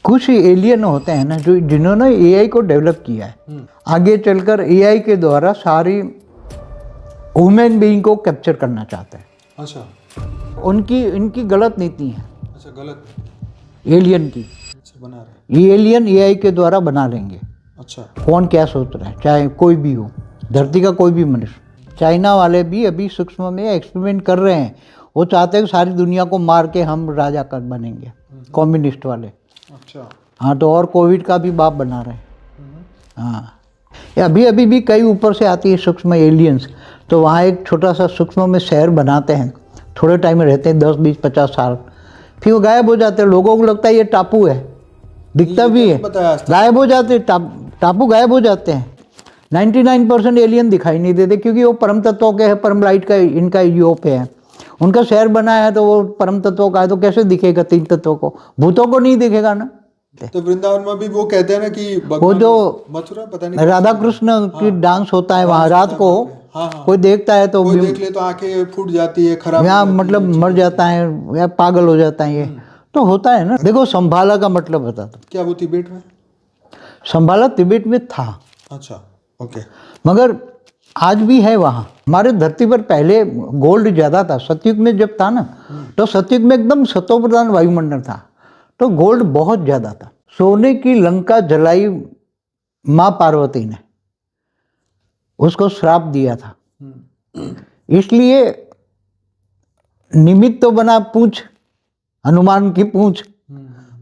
कुछ एलियन होते हैं ना जो जिन्होंने एआई को डेवलप किया है, आगे चलकर एआई के द्वारा सारी ह्यूमन बीइंग को कैप्चर करना चाहते हैं। अच्छा उनकी इनकी गलत नीति है अच्छा, गलत एलियन की। अच्छा बना रहे ये एलियन एआई के द्वारा बना लेंगे। अच्छा कौन क्या सोच रहा है, चाहे कोई भी हो, धरती का कोई भी मनुष्य। चाइना वाले भी अभी सूक्ष्म में एक्सपेरिमेंट कर रहे हैं। वो चाहते हैं कि सारी दुनिया को मार के हम राजा कर बनेंगे, कम्युनिस्ट वाले। अच्छा हाँ, तो और कोविड का भी बाप बना रहे हैं। हाँ, ये अभी अभी भी कई ऊपर से आती है सूक्ष्म एलियंस, तो वहाँ एक छोटा सा सूक्ष्म में शहर बनाते हैं, थोड़े टाइम में रहते हैं 10 20 50 साल, फिर वो गायब हो जाते हैं। लोगों को लगता है ये टापू है, दिखता भी है, गायब हो जाते हैं। टापू गायब हो जाते हैं। 99% एलियन दिखाई नहीं देते क्योंकि वो परम तत्वों के हैं, परम लाइट का इनका यूरोप है। उनका शहर बनाया है तो वो परम तत्वों का है, तो कैसे दिखेगा तीन तत्वों को? भूतों को नहीं दिखेगा ना। तो वृंदावन में भी वो कहते हैं ना कि वो जो मथुरा पता नहीं राधा कृष्ण की डांस होता है वहाँ रात को, कोई देखता है तो कोई देख ले तो आंखें फूट जाती है, खराब या मतलब मर जाता है या पागल हो जाता है। ये तो होता है ना। देखो, संभाला का मतलब बता दो। क्या वो तिब्बत में? संभाला तिब्बत में था, अच्छा ओके। मगर आज भी है वहाँ। हमारे धरती पर पहले गोल्ड ज़्यादा था। सतयुग में जब था ना, तो सतयुग में एकदम सतो प्रधान वायुमंडल था, तो गोल्ड बहुत ज़्यादा था। सोने की लंका जलाई माँ पार्वती ने, उसको श्राप दिया था। इसलिए निमित्त तो बना पूंछ, हनुमान की पूंछ,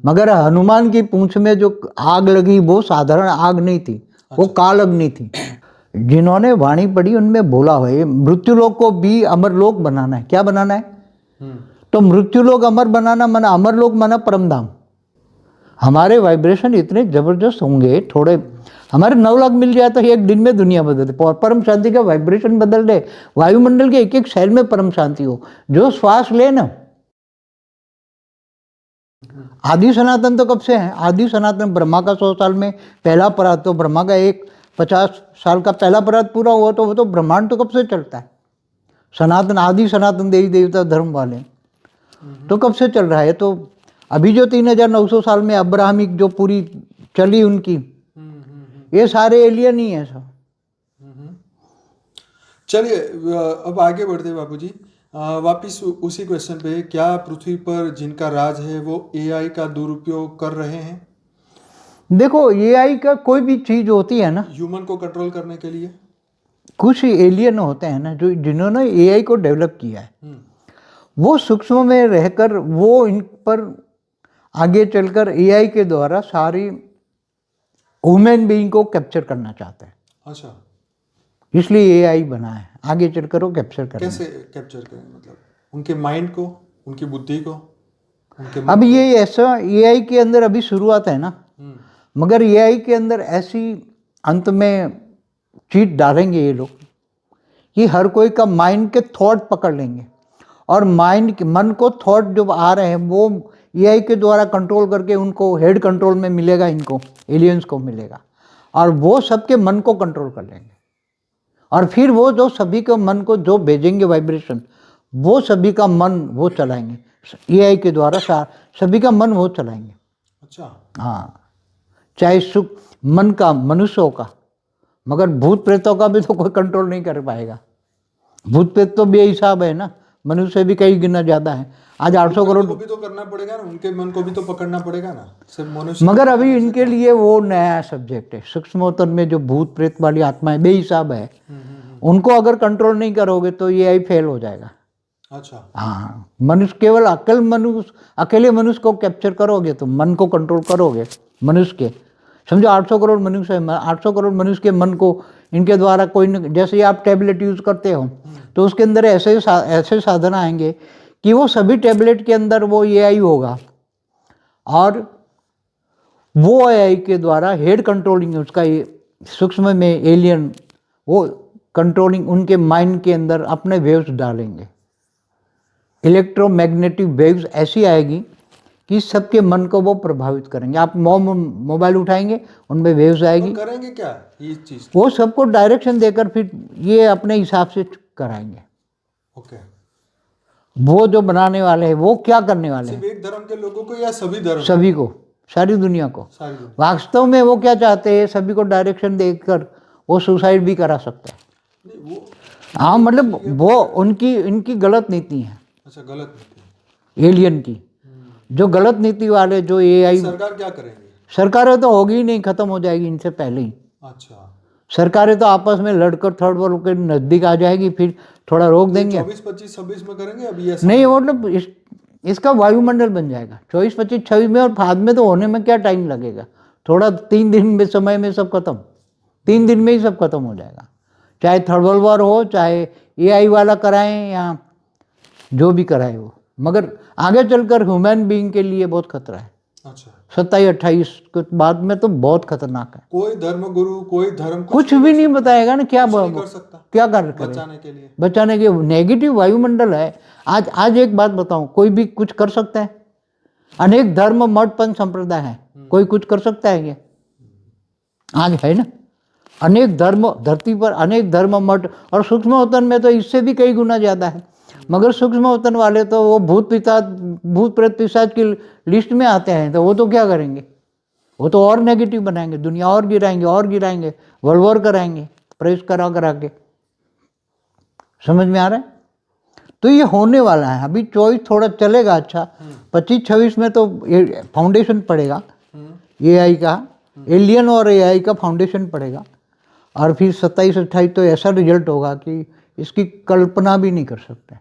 मगर हनुमान की पूंछ में जो आग लगी वो साधारण आग नहीं थी, वो काल अग्नि थी। जिन्होंने वाणी पढ़ी उनमें बोला है मृत्युलोक को भी अमरलोक बनाना है। क्या बनाना है? तो मृत्युलोक अमर बनाना माना अमरलोक माना परमधाम। हमारे वाइब्रेशन इतने जबरदस्त होंगे, थोड़े हमारे 9 लाख मिल जाए तो एक दिन में दुनिया बदल दे। परम शांति का वाइब्रेशन बदल दे, वायुमंडल के एक एक सेल में परम शांति हो। जो श्वास ले ना, आदि सनातन तो कब से है? आदि सनातन ब्रह्मा का 100 साल में पहला परात, तो ब्रह्मा का एक 50 साल का पहला परात पूरा हुआ, तो वो तो ब्रह्मांड तो कब से चलता है। सनातन, आदि सनातन देवी देवता धर्म वाले तो कब से चल रहा है। तो अभी जो 3900 साल में अब्राहमिक जो पूरी चली उनकी, ये सारे एलियन ही है सब। चलिए अब आगे बढ़ते बाबूजी। वापिस उसी क्वेश्चन पे, क्या पृथ्वी पर जिनका राज है वो एआई का दुरुपयोग कर रहे हैं? देखो, एआई का कोई भी चीज होती है ना, ह्यूमन को कंट्रोल करने के लिए कुछ एलियन होते हैं ना जो जिन्होंने एआई को डेवलप किया है, वो सूक्ष्म में रहकर वो इन पर आगे चलकर एआई के द्वारा सारी ह्यूमन बीइंग को कैप्चर करना चाहते हैं। अच्छा, इसलिए एआई बना है, आगे चलकर वो कैप्चर करें। कैसे कैप्चर करें? मतलब उनके माइंड को, उनकी बुद्धि को, उनके अब ये ऐसा एआई के अंदर अभी शुरुआत है ना, मगर एआई के अंदर ऐसी अंत में चीट डालेंगे ये लोग कि हर कोई का माइंड के थॉट पकड़ लेंगे, और माइंड के मन को थॉट जो आ रहे हैं वो एआई के द्वारा कंट्रोल करके उनको हेड कंट्रोल में मिलेगा, इनको एलियंस को मिलेगा, और वो सबके मन को कंट्रोल कर लेंगे। और फिर वो जो सभी के मन को जो भेजेंगे वाइब्रेशन, वो सभी का मन वो चलाएंगे एआई के द्वारा, सभी का मन वो चलाएंगे। अच्छा, हाँ, चाहे सुख मन का मनुष्यों का, मगर भूत प्रेतों का भी तो कोई कंट्रोल नहीं कर पाएगा। भूत प्रेत तो बेहिसाब है ना, मनुष्य भी कई गुना ज़्यादा है। आज 800 करोड़ को भी तो करना पड़ेगा ना, उनके मन को भी तो पकड़ना पड़ेगा ना, सिर्फ मनुष्य। मगर अभी इनके लिए वो नया सब्जेक्ट है। सूक्ष्मोत्तर में जो भूत प्रेत वाली आत्माएं बेहिसाब है, उनको अगर कंट्रोल नहीं करोगे तो ये आई फेल हो जाएगा। अच्छा, हाँ, मनुष्य केवल अकेले मनुष्य को कैप्चर करोगे तो मन को कंट्रोल करोगे मनुष्य के। समझो 800 करोड़ मनुष्य है, 800 करोड़ मनुष्य के मन को इनके द्वारा कोई न, जैसे आप टैबलेट यूज़ करते हो तो उसके अंदर ऐसे साधन आएंगे कि वो सभी टैबलेट के अंदर वो एआई होगा, और वो एआई के द्वारा हेड कंट्रोलिंग उसका सूक्ष्म में एलियन वो कंट्रोलिंग उनके माइंड के अंदर अपने वेव्स डालेंगे। इलेक्ट्रोमैग्नेटिक वेव्स ऐसी आएगी कि सबके मन को वो प्रभावित करेंगे। आप मोबाइल उठाएंगे, उनमें वेव्स आएगी। करेंगे क्या ये चीज? वो सबको डायरेक्शन देकर फिर ये अपने हिसाब से कराएंगे। ओके, वो जो बनाने वाले हैं वो क्या करने वाले हैं? सिर्फ एक धर्म के लोगों को या सभी धर्म? सभी को, सारी दुनिया को। सारी दुनिया। वास्तव में वो क्या चाहते हैं, सभी को डायरेक्शन देकर वो सुसाइड भी करा सकते हैं। नहीं वो हाँ मतलब वो उनकी इनकी गलत नीति है अच्छा गलत नहीं है। एलियन की, जो गलत नीति वाले जो एआई सरकार क्या करेंगे? सरकारें तो होगी ही नहीं, खत्म हो जाएगी इनसे पहले ही। अच्छा सरकारें तो आपस में लड़कर थर्ड वर्ल्ड के नज़दीक आ जाएगी, फिर थोड़ा रोक देंगे। 24, 25, 26 में करेंगे अभी ऐसा? नहीं मतलब इसका वायुमंडल बन जाएगा 24, 25, 26 में, और बाद में तो होने में क्या टाइम लगेगा, थोड़ा 3 दिन में समय में सब खत्म, 3 दिन में ही सब खत्म हो जाएगा। चाहे थर्ड वर्ल्ड वॉर हो, चाहे एआई वाला कराएं या जो भी कराए वो, मगर आगे चलकर ह्यूमन बीइंग के लिए बहुत खतरा है। अच्छा 27-28 के बाद में तो बहुत खतरनाक है। कोई धर्म गुरु कोई धर्म कुछ भी नहीं बताएगा ना, क्या नहीं कर सकता क्या कर करे बचाने के लिए। बचाने के। नेगेटिव वायुमंडल है। आज एक बात बताऊं, कोई भी कुछ कर सकता है। अनेक धर्म मठ पंथ संप्रदाय है, कोई कुछ कर सकता है क्या? आज है ना, अनेक धर्म धरती पर, अनेक धर्म मठ, और सूक्ष्म वतन में तो इससे भी कई गुना ज़्यादा है। मगर सूक्ष्म वतन वाले तो वो भूत प्रेत पिशाच की लिस्ट में आते हैं, तो वो तो क्या करेंगे, वो तो और नेगेटिव बनाएंगे, दुनिया और गिराएंगे, वर्ल्ड वॉर कराएंगे, प्रेस करा के। समझ में आ रहा है? तो ये होने वाला है। अभी 24 थोड़ा चलेगा अच्छा, 25-26 में तो फाउंडेशन पड़ेगा एआई का, एलियन और एआई का फाउंडेशन पड़ेगा, और फिर 27-28 तो ऐसा रिजल्ट होगा कि इसकी कल्पना भी नहीं कर सकते,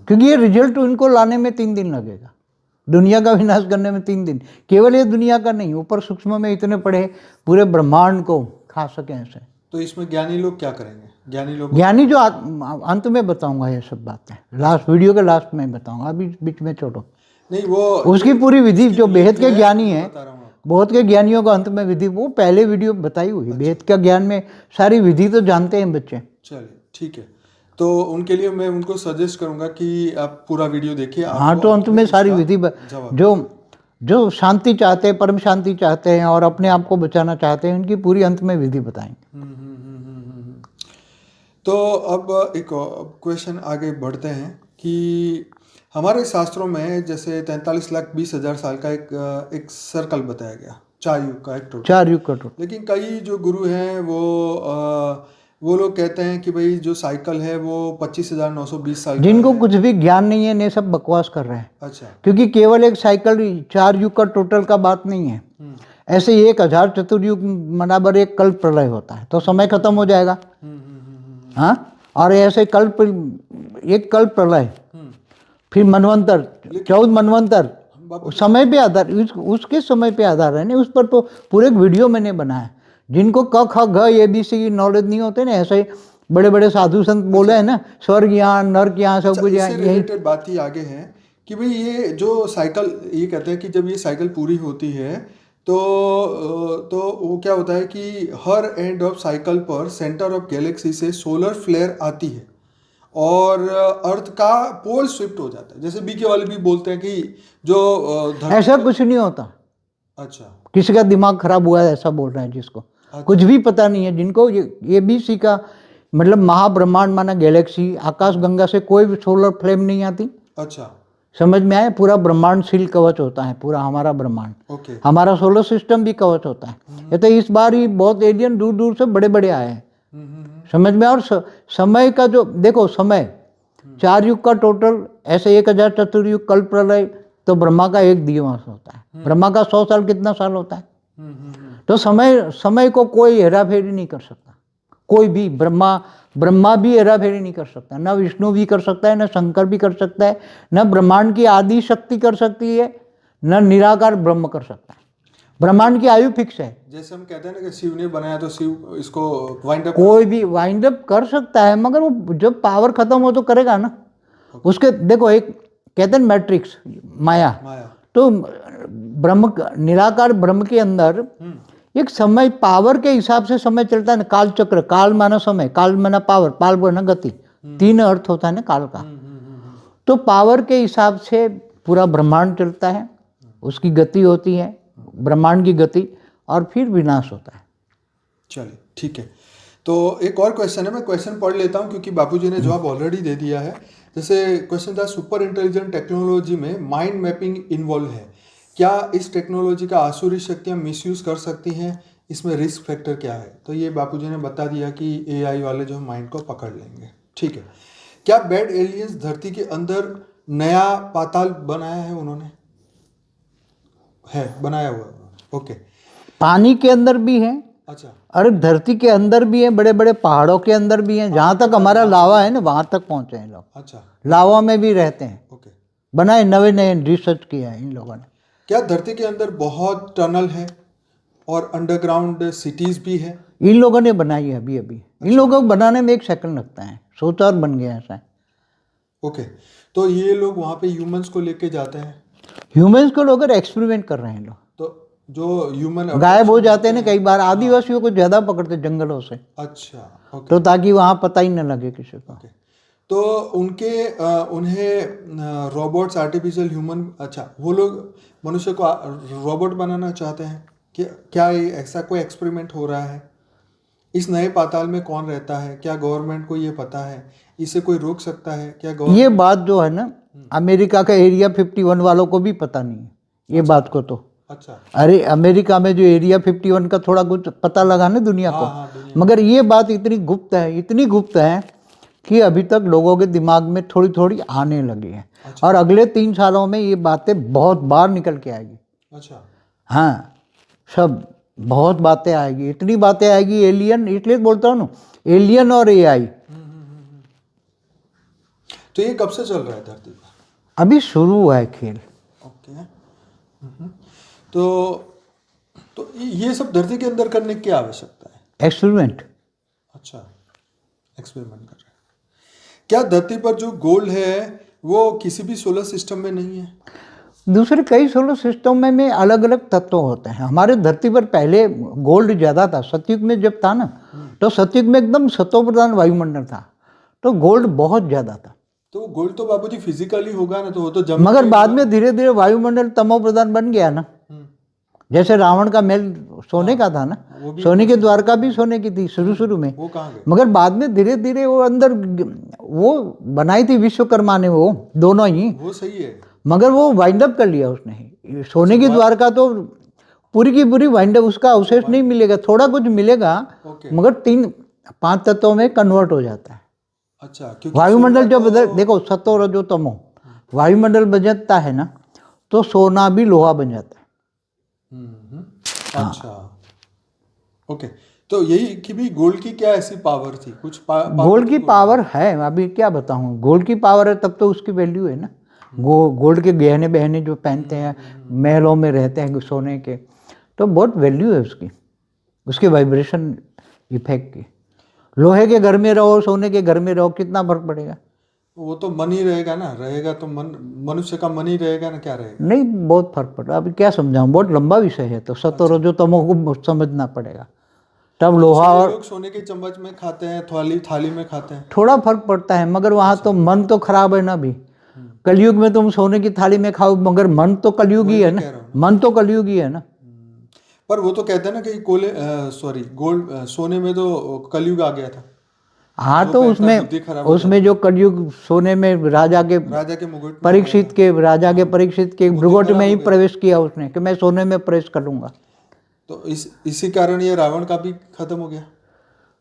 क्योंकि ये रिजल्ट इनको लाने में 3 दिन लगेगा, दुनिया का विनाश करने में 3 दिन। केवल ये दुनिया का नहीं, ऊपर सूक्ष्म में इतने पड़े पूरे ब्रह्मांड को खा सके ऐसे। तो इसमें ज्ञानी लोग क्या करेंगे? ज्ञानी जो अंत में बताऊंगा ये सब बातें, लास्ट वीडियो के लास्ट में बताऊंगा, अभी बीच में छोड़ो। नहीं वो उसकी पूरी विधि जो बेहद के ज्ञानी है, बता रहा हूँ आपको। बहुत के ज्ञानियों को अंत में विधि, वो पहले वीडियो बताई हुई। बेहद का ज्ञान में सारी विधि तो जानते हैं बच्चे। चलिए ठीक है, तो उनके लिए मैं उनको सजेस्ट करूंगा कि आप पूरा वीडियो देखिए। हाँ, तो अंत में सारी विधि जो शांति चाहते हैं, परम शांति चाहते हैं और अपने आप को बचाना चाहते हैं, उनकी पूरी अंत में विधि बताएंगे। तो अब एक क्वेश्चन आगे बढ़ते हैं कि हमारे शास्त्रों में जैसे 43,20,000 साल का एक सर्कल बताया गया, 4 युग का एक टोटल, 4 युग का टोटल। लेकिन कई जो गुरु हैं वो लोग कहते हैं कि भाई जो साइकिल है वो 25,920 साल जिनको का है। कुछ भी ज्ञान नहीं है ने सब बकवास कर रहे हैं। अच्छा, क्योंकि केवल एक साइकिल 4 युग का टोटल का बात नहीं है। ऐसे 1000 चतुर्युग बराबर एक कल्प प्रलय होता है, तो समय खत्म हो जाएगा। हाँ, और ऐसे एक कल्प प्रलय, फिर मनवंतर, 14 मनवंतर, समय पे आधार, उसके समय पे आधार है ना। उस पर तो पूरे वीडियो मैंने बनाया। जिनको क ख ग ABC की नॉलेज नहीं होते ना, ऐसे बड़े बड़े साधु संत बोले हैं ना, स्वर्ग यहाँ नर्क यहाँ सब कुछ यहाँ, यही रिलेटेड बात ही आगे है कि भाई ये जो साइकिल, ये कहते हैं कि जब ये साइकिल पूरी होती है तो वो क्या होता है कि हर एंड ऑफ साइकिल पर सेंटर ऑफ गैलेक्सी से सोलर फ्लेयर आती है और अर्थ का पोल शिफ्ट हो जाता है। जैसे बीके वाले भी बोलते हैं कि जो ऐसा कुछ नहीं होता। अच्छा, किसी का दिमाग खराब हुआ है ऐसा बोल रहे हैं, जिसको कुछ भी पता नहीं है, जिनको ये ABC का मतलब महाब्रह्मांड माना गैलेक्सी, आकाश गंगा से कोई भी सोलर फ्लेम नहीं आती। अच्छा, समझ में आया? पूरा ब्रह्मांड सील कवच होता है, पूरा हमारा ब्रह्मांड, ओके, हमारा सोलर सिस्टम भी कवच होता है। ये तो इस बार ही बहुत एलियन दूर दूर से बड़े बड़े आए हैं। समझ में? और समय का जो देखो, समय 4 युग का टोटल, ऐसे 1000 चतुर्युग, कल्प प्रलय, तो ब्रह्मा का 1 दिवस होता है। ब्रह्मा का 100 साल कितना साल होता है? तो समय को कोई हेरा फेरी नहीं कर सकता, कोई भी। ब्रह्मा भी हेरा फेरी नहीं कर सकता, न विष्णु भी कर सकता है, न शंकर भी कर सकता है, न ब्रह्मांड की आदि शक्ति कर सकती है, न निराकार ब्रह्म कर सकता है। ब्रह्मांड की आयु फिक्स है। जैसे हम कहते हैं ना कि शिव ने बनाया तो शिव इसको वाइंड अप, कोई भी वाइंड अप कर सकता है, मगर वो जब पावर खत्म हो तो करेगा ना। उसके देखो, एक कहते हैं मैट्रिक्स, माया, तो ब्रह्म, निराकार ब्रह्म के अंदर एक समय, पावर के हिसाब से समय चलता है ना। काल चक्र, काल माना समय, काल माना पावर, पाल माना गति, 3 अर्थ होता है ना काल का। तो पावर के हिसाब से पूरा ब्रह्मांड चलता है, उसकी गति होती है, ब्रह्मांड की गति, और फिर विनाश होता है। चलिए ठीक है, तो एक और क्वेश्चन है, मैं क्वेश्चन पढ़ लेता हूँ क्योंकि बापूजी ने जवाब ऑलरेडी दे दिया है। जैसे क्वेश्चन था, सुपर इंटेलिजेंट टेक्नोलॉजी में माइंड मैपिंग इन्वॉल्व है, क्या इस टेक्नोलॉजी का आसुरी शक्तियाँ मिसयूज कर सकती हैं? इसमें रिस्क फैक्टर क्या है? तो ये बापूजी ने बता दिया कि एआई वाले जो माइंड को पकड़ लेंगे। ठीक है। क्या बैड एलियंस धरती के अंदर नया पाताल बनाया है उन्होंने? है, बनाया हुआ है उन्होंने। ओके। पानी के अंदर भी है, अच्छा। अरे धरती के अंदर भी है, बड़े बड़े पहाड़ों के अंदर भी हैं। जहाँ तक हमारा लावा है ना वहाँ तक पहुँचे हैं लोग। अच्छा। लावा में भी रहते हैं, ओके। बनाए, नए नए रिसर्च किया है इन लोगों ने। क्या धरती के अंदर बहुत टनल है और अंडरग्राउंड सिटीज भी है? इन लोगों ने बनाई है अभी अभी। इन लोगों को बनाने में 1 सेकंड लगता है, सोचा और बन गया ऐसा। ओके। तो ये लोग वहाँ पे ह्यूमंस को लेके जाते हैं, ह्यूमंस को लोग एक्सपेरिमेंट कर रहे हैं लोग। तो जो ह्यूमन गायब हो जाते हैं ना कई बार, आदिवासियों को ज़्यादा पकड़ते जंगलों से, अच्छा। ओके। तो ताकि वहाँ पता ही न लगे किसी को। ओके। तो उन्हें रोबोट्स, आर्टिफिशियल ह्यूमन, अच्छा वो लोग मनुष्य को रोबोट बनाना चाहते हैं कि क्या ये ऐसा कोई एक्सपेरिमेंट हो रहा है? इस नए पाताल में कौन रहता है? क्या गवर्नमेंट को ये पता है? इसे कोई रोक सकता है क्या? ये बात जो है ना, अमेरिका का एरिया 51 वालों को भी पता नहीं है ये बात को। तो अच्छा। अरे अमेरिका में जो एरिया 51 का थोड़ा कुछ पता लगा ना दुनिया को, हाँ, दुनिया। मगर ये बात इतनी गुप्त है, इतनी गुप्त है कि अभी तक लोगों के दिमाग में थोड़ी थोड़ी आने लगी है। अच्छा। और अगले 3 सालों में ये बातें बहुत बार निकल के आएगी। अच्छा। हाँ, सब बहुत बातें आएगी, इतनी बातें आएगी। एलियन, इसलिए बोलता हूँ ना, एलियन और एआई तो ये कब से चल रहा है धरती पर? अभी शुरू हुआ है खेल। ओके। तो तो ये सब धरती के अंदर करने की क्या आवश्यकता है? एक्सपेरिमेंट। अच्छा, एक्सपेरिमेंट कर रहे हैं। क्या धरती पर जो गोल्ड है वो किसी भी सोलर सिस्टम में नहीं है? दूसरे कई सोलर सिस्टम में अलग अलग तत्व होते हैं। हमारे धरती पर पहले गोल्ड ज़्यादा था, सतयुग में जब था ना, तो सतयुग में एकदम सतो प्रधान वायुमंडल था, तो गोल्ड बहुत ज़्यादा था। तो गोल्ड तो बाबूजी फिजिकली होगा ना, तो वो तो जमीन मगर पे बाद होगा। में धीरे धीरे वायुमंडल तमो प्रधान बन गया ना। जैसे रावण का महल सोने का था ना, वो भी सोने की द्वारका भी सोने की थी शुरू में, वो कहाँ गए? मगर बाद में धीरे धीरे वो अंदर वो बनाई थी विश्वकर्मा ने, वो दोनों ही, वो सही है। मगर वो वाइंड अप कर लिया उसने ही। सोने की द्वारका तो पूरी की पूरी वाइंड अप, उसका अवशेष नहीं मिलेगा, थोड़ा कुछ मिलेगा, ओके। मगर 3-5 तत्वों में कन्वर्ट हो जाता है। अच्छा, क्योंकि वायुमंडल जब सोना तो- देखो सतो रजो तमो, वायुमंडल बदलता है ना, तो सोना भी लोहा बन जाता है। अच्छा। ओके। तो यही कि भी गोल्ड की क्या ऐसी पावर थी? कुछ गोल्ड की पावर है, अभी क्या बताऊं। गोल्ड की पावर है तब तो उसकी वैल्यू है ना। गोल्ड के गहने बहने जो पहनते हैं, महलों में रहते हैं सोने के, तो बहुत वैल्यू है उसकी, उसके वाइब्रेशन इफेक्ट की। लोहे के घर में रहो, सोने के घर में रहो, कितना फर्क पड़ेगा? वो तो मन ही रहेगा ना, रहेगा तो मन, मनुष्य का मन ही रहेगा ना, क्या रहेगा? नहीं, बहुत फर्क पड़ रहा है। अभी क्या समझाऊं, बहुत लंबा विषय है, तो सतो रजो तमो को समझना पड़ेगा। तब लोहा और लोग सोने के चम्मच में खाते हैं, थाली में खाते हैं। थोड़ा फर्क पड़ता है, मगर वहाँ तो मन तो खराब है ना। भी कलयुग में तुम सोने की थाली में खाओ, मगर मन तो कलयुग ही है ना, मन तो कलयुग ही है ना। पर वो तो कहते हैं ना कि गोल्ड सोने में तो कलयुग आ गया था। हाँ, तो उसमें जो कलयुग सोने में राजा के मुकुट, राजा के परीक्षित के भ्रुगुट में ही प्रवेश किया उसने, कि मैं सोने में प्रवेश कर लूंगा। तो इसी कारण ये रावण का भी खत्म हो गया।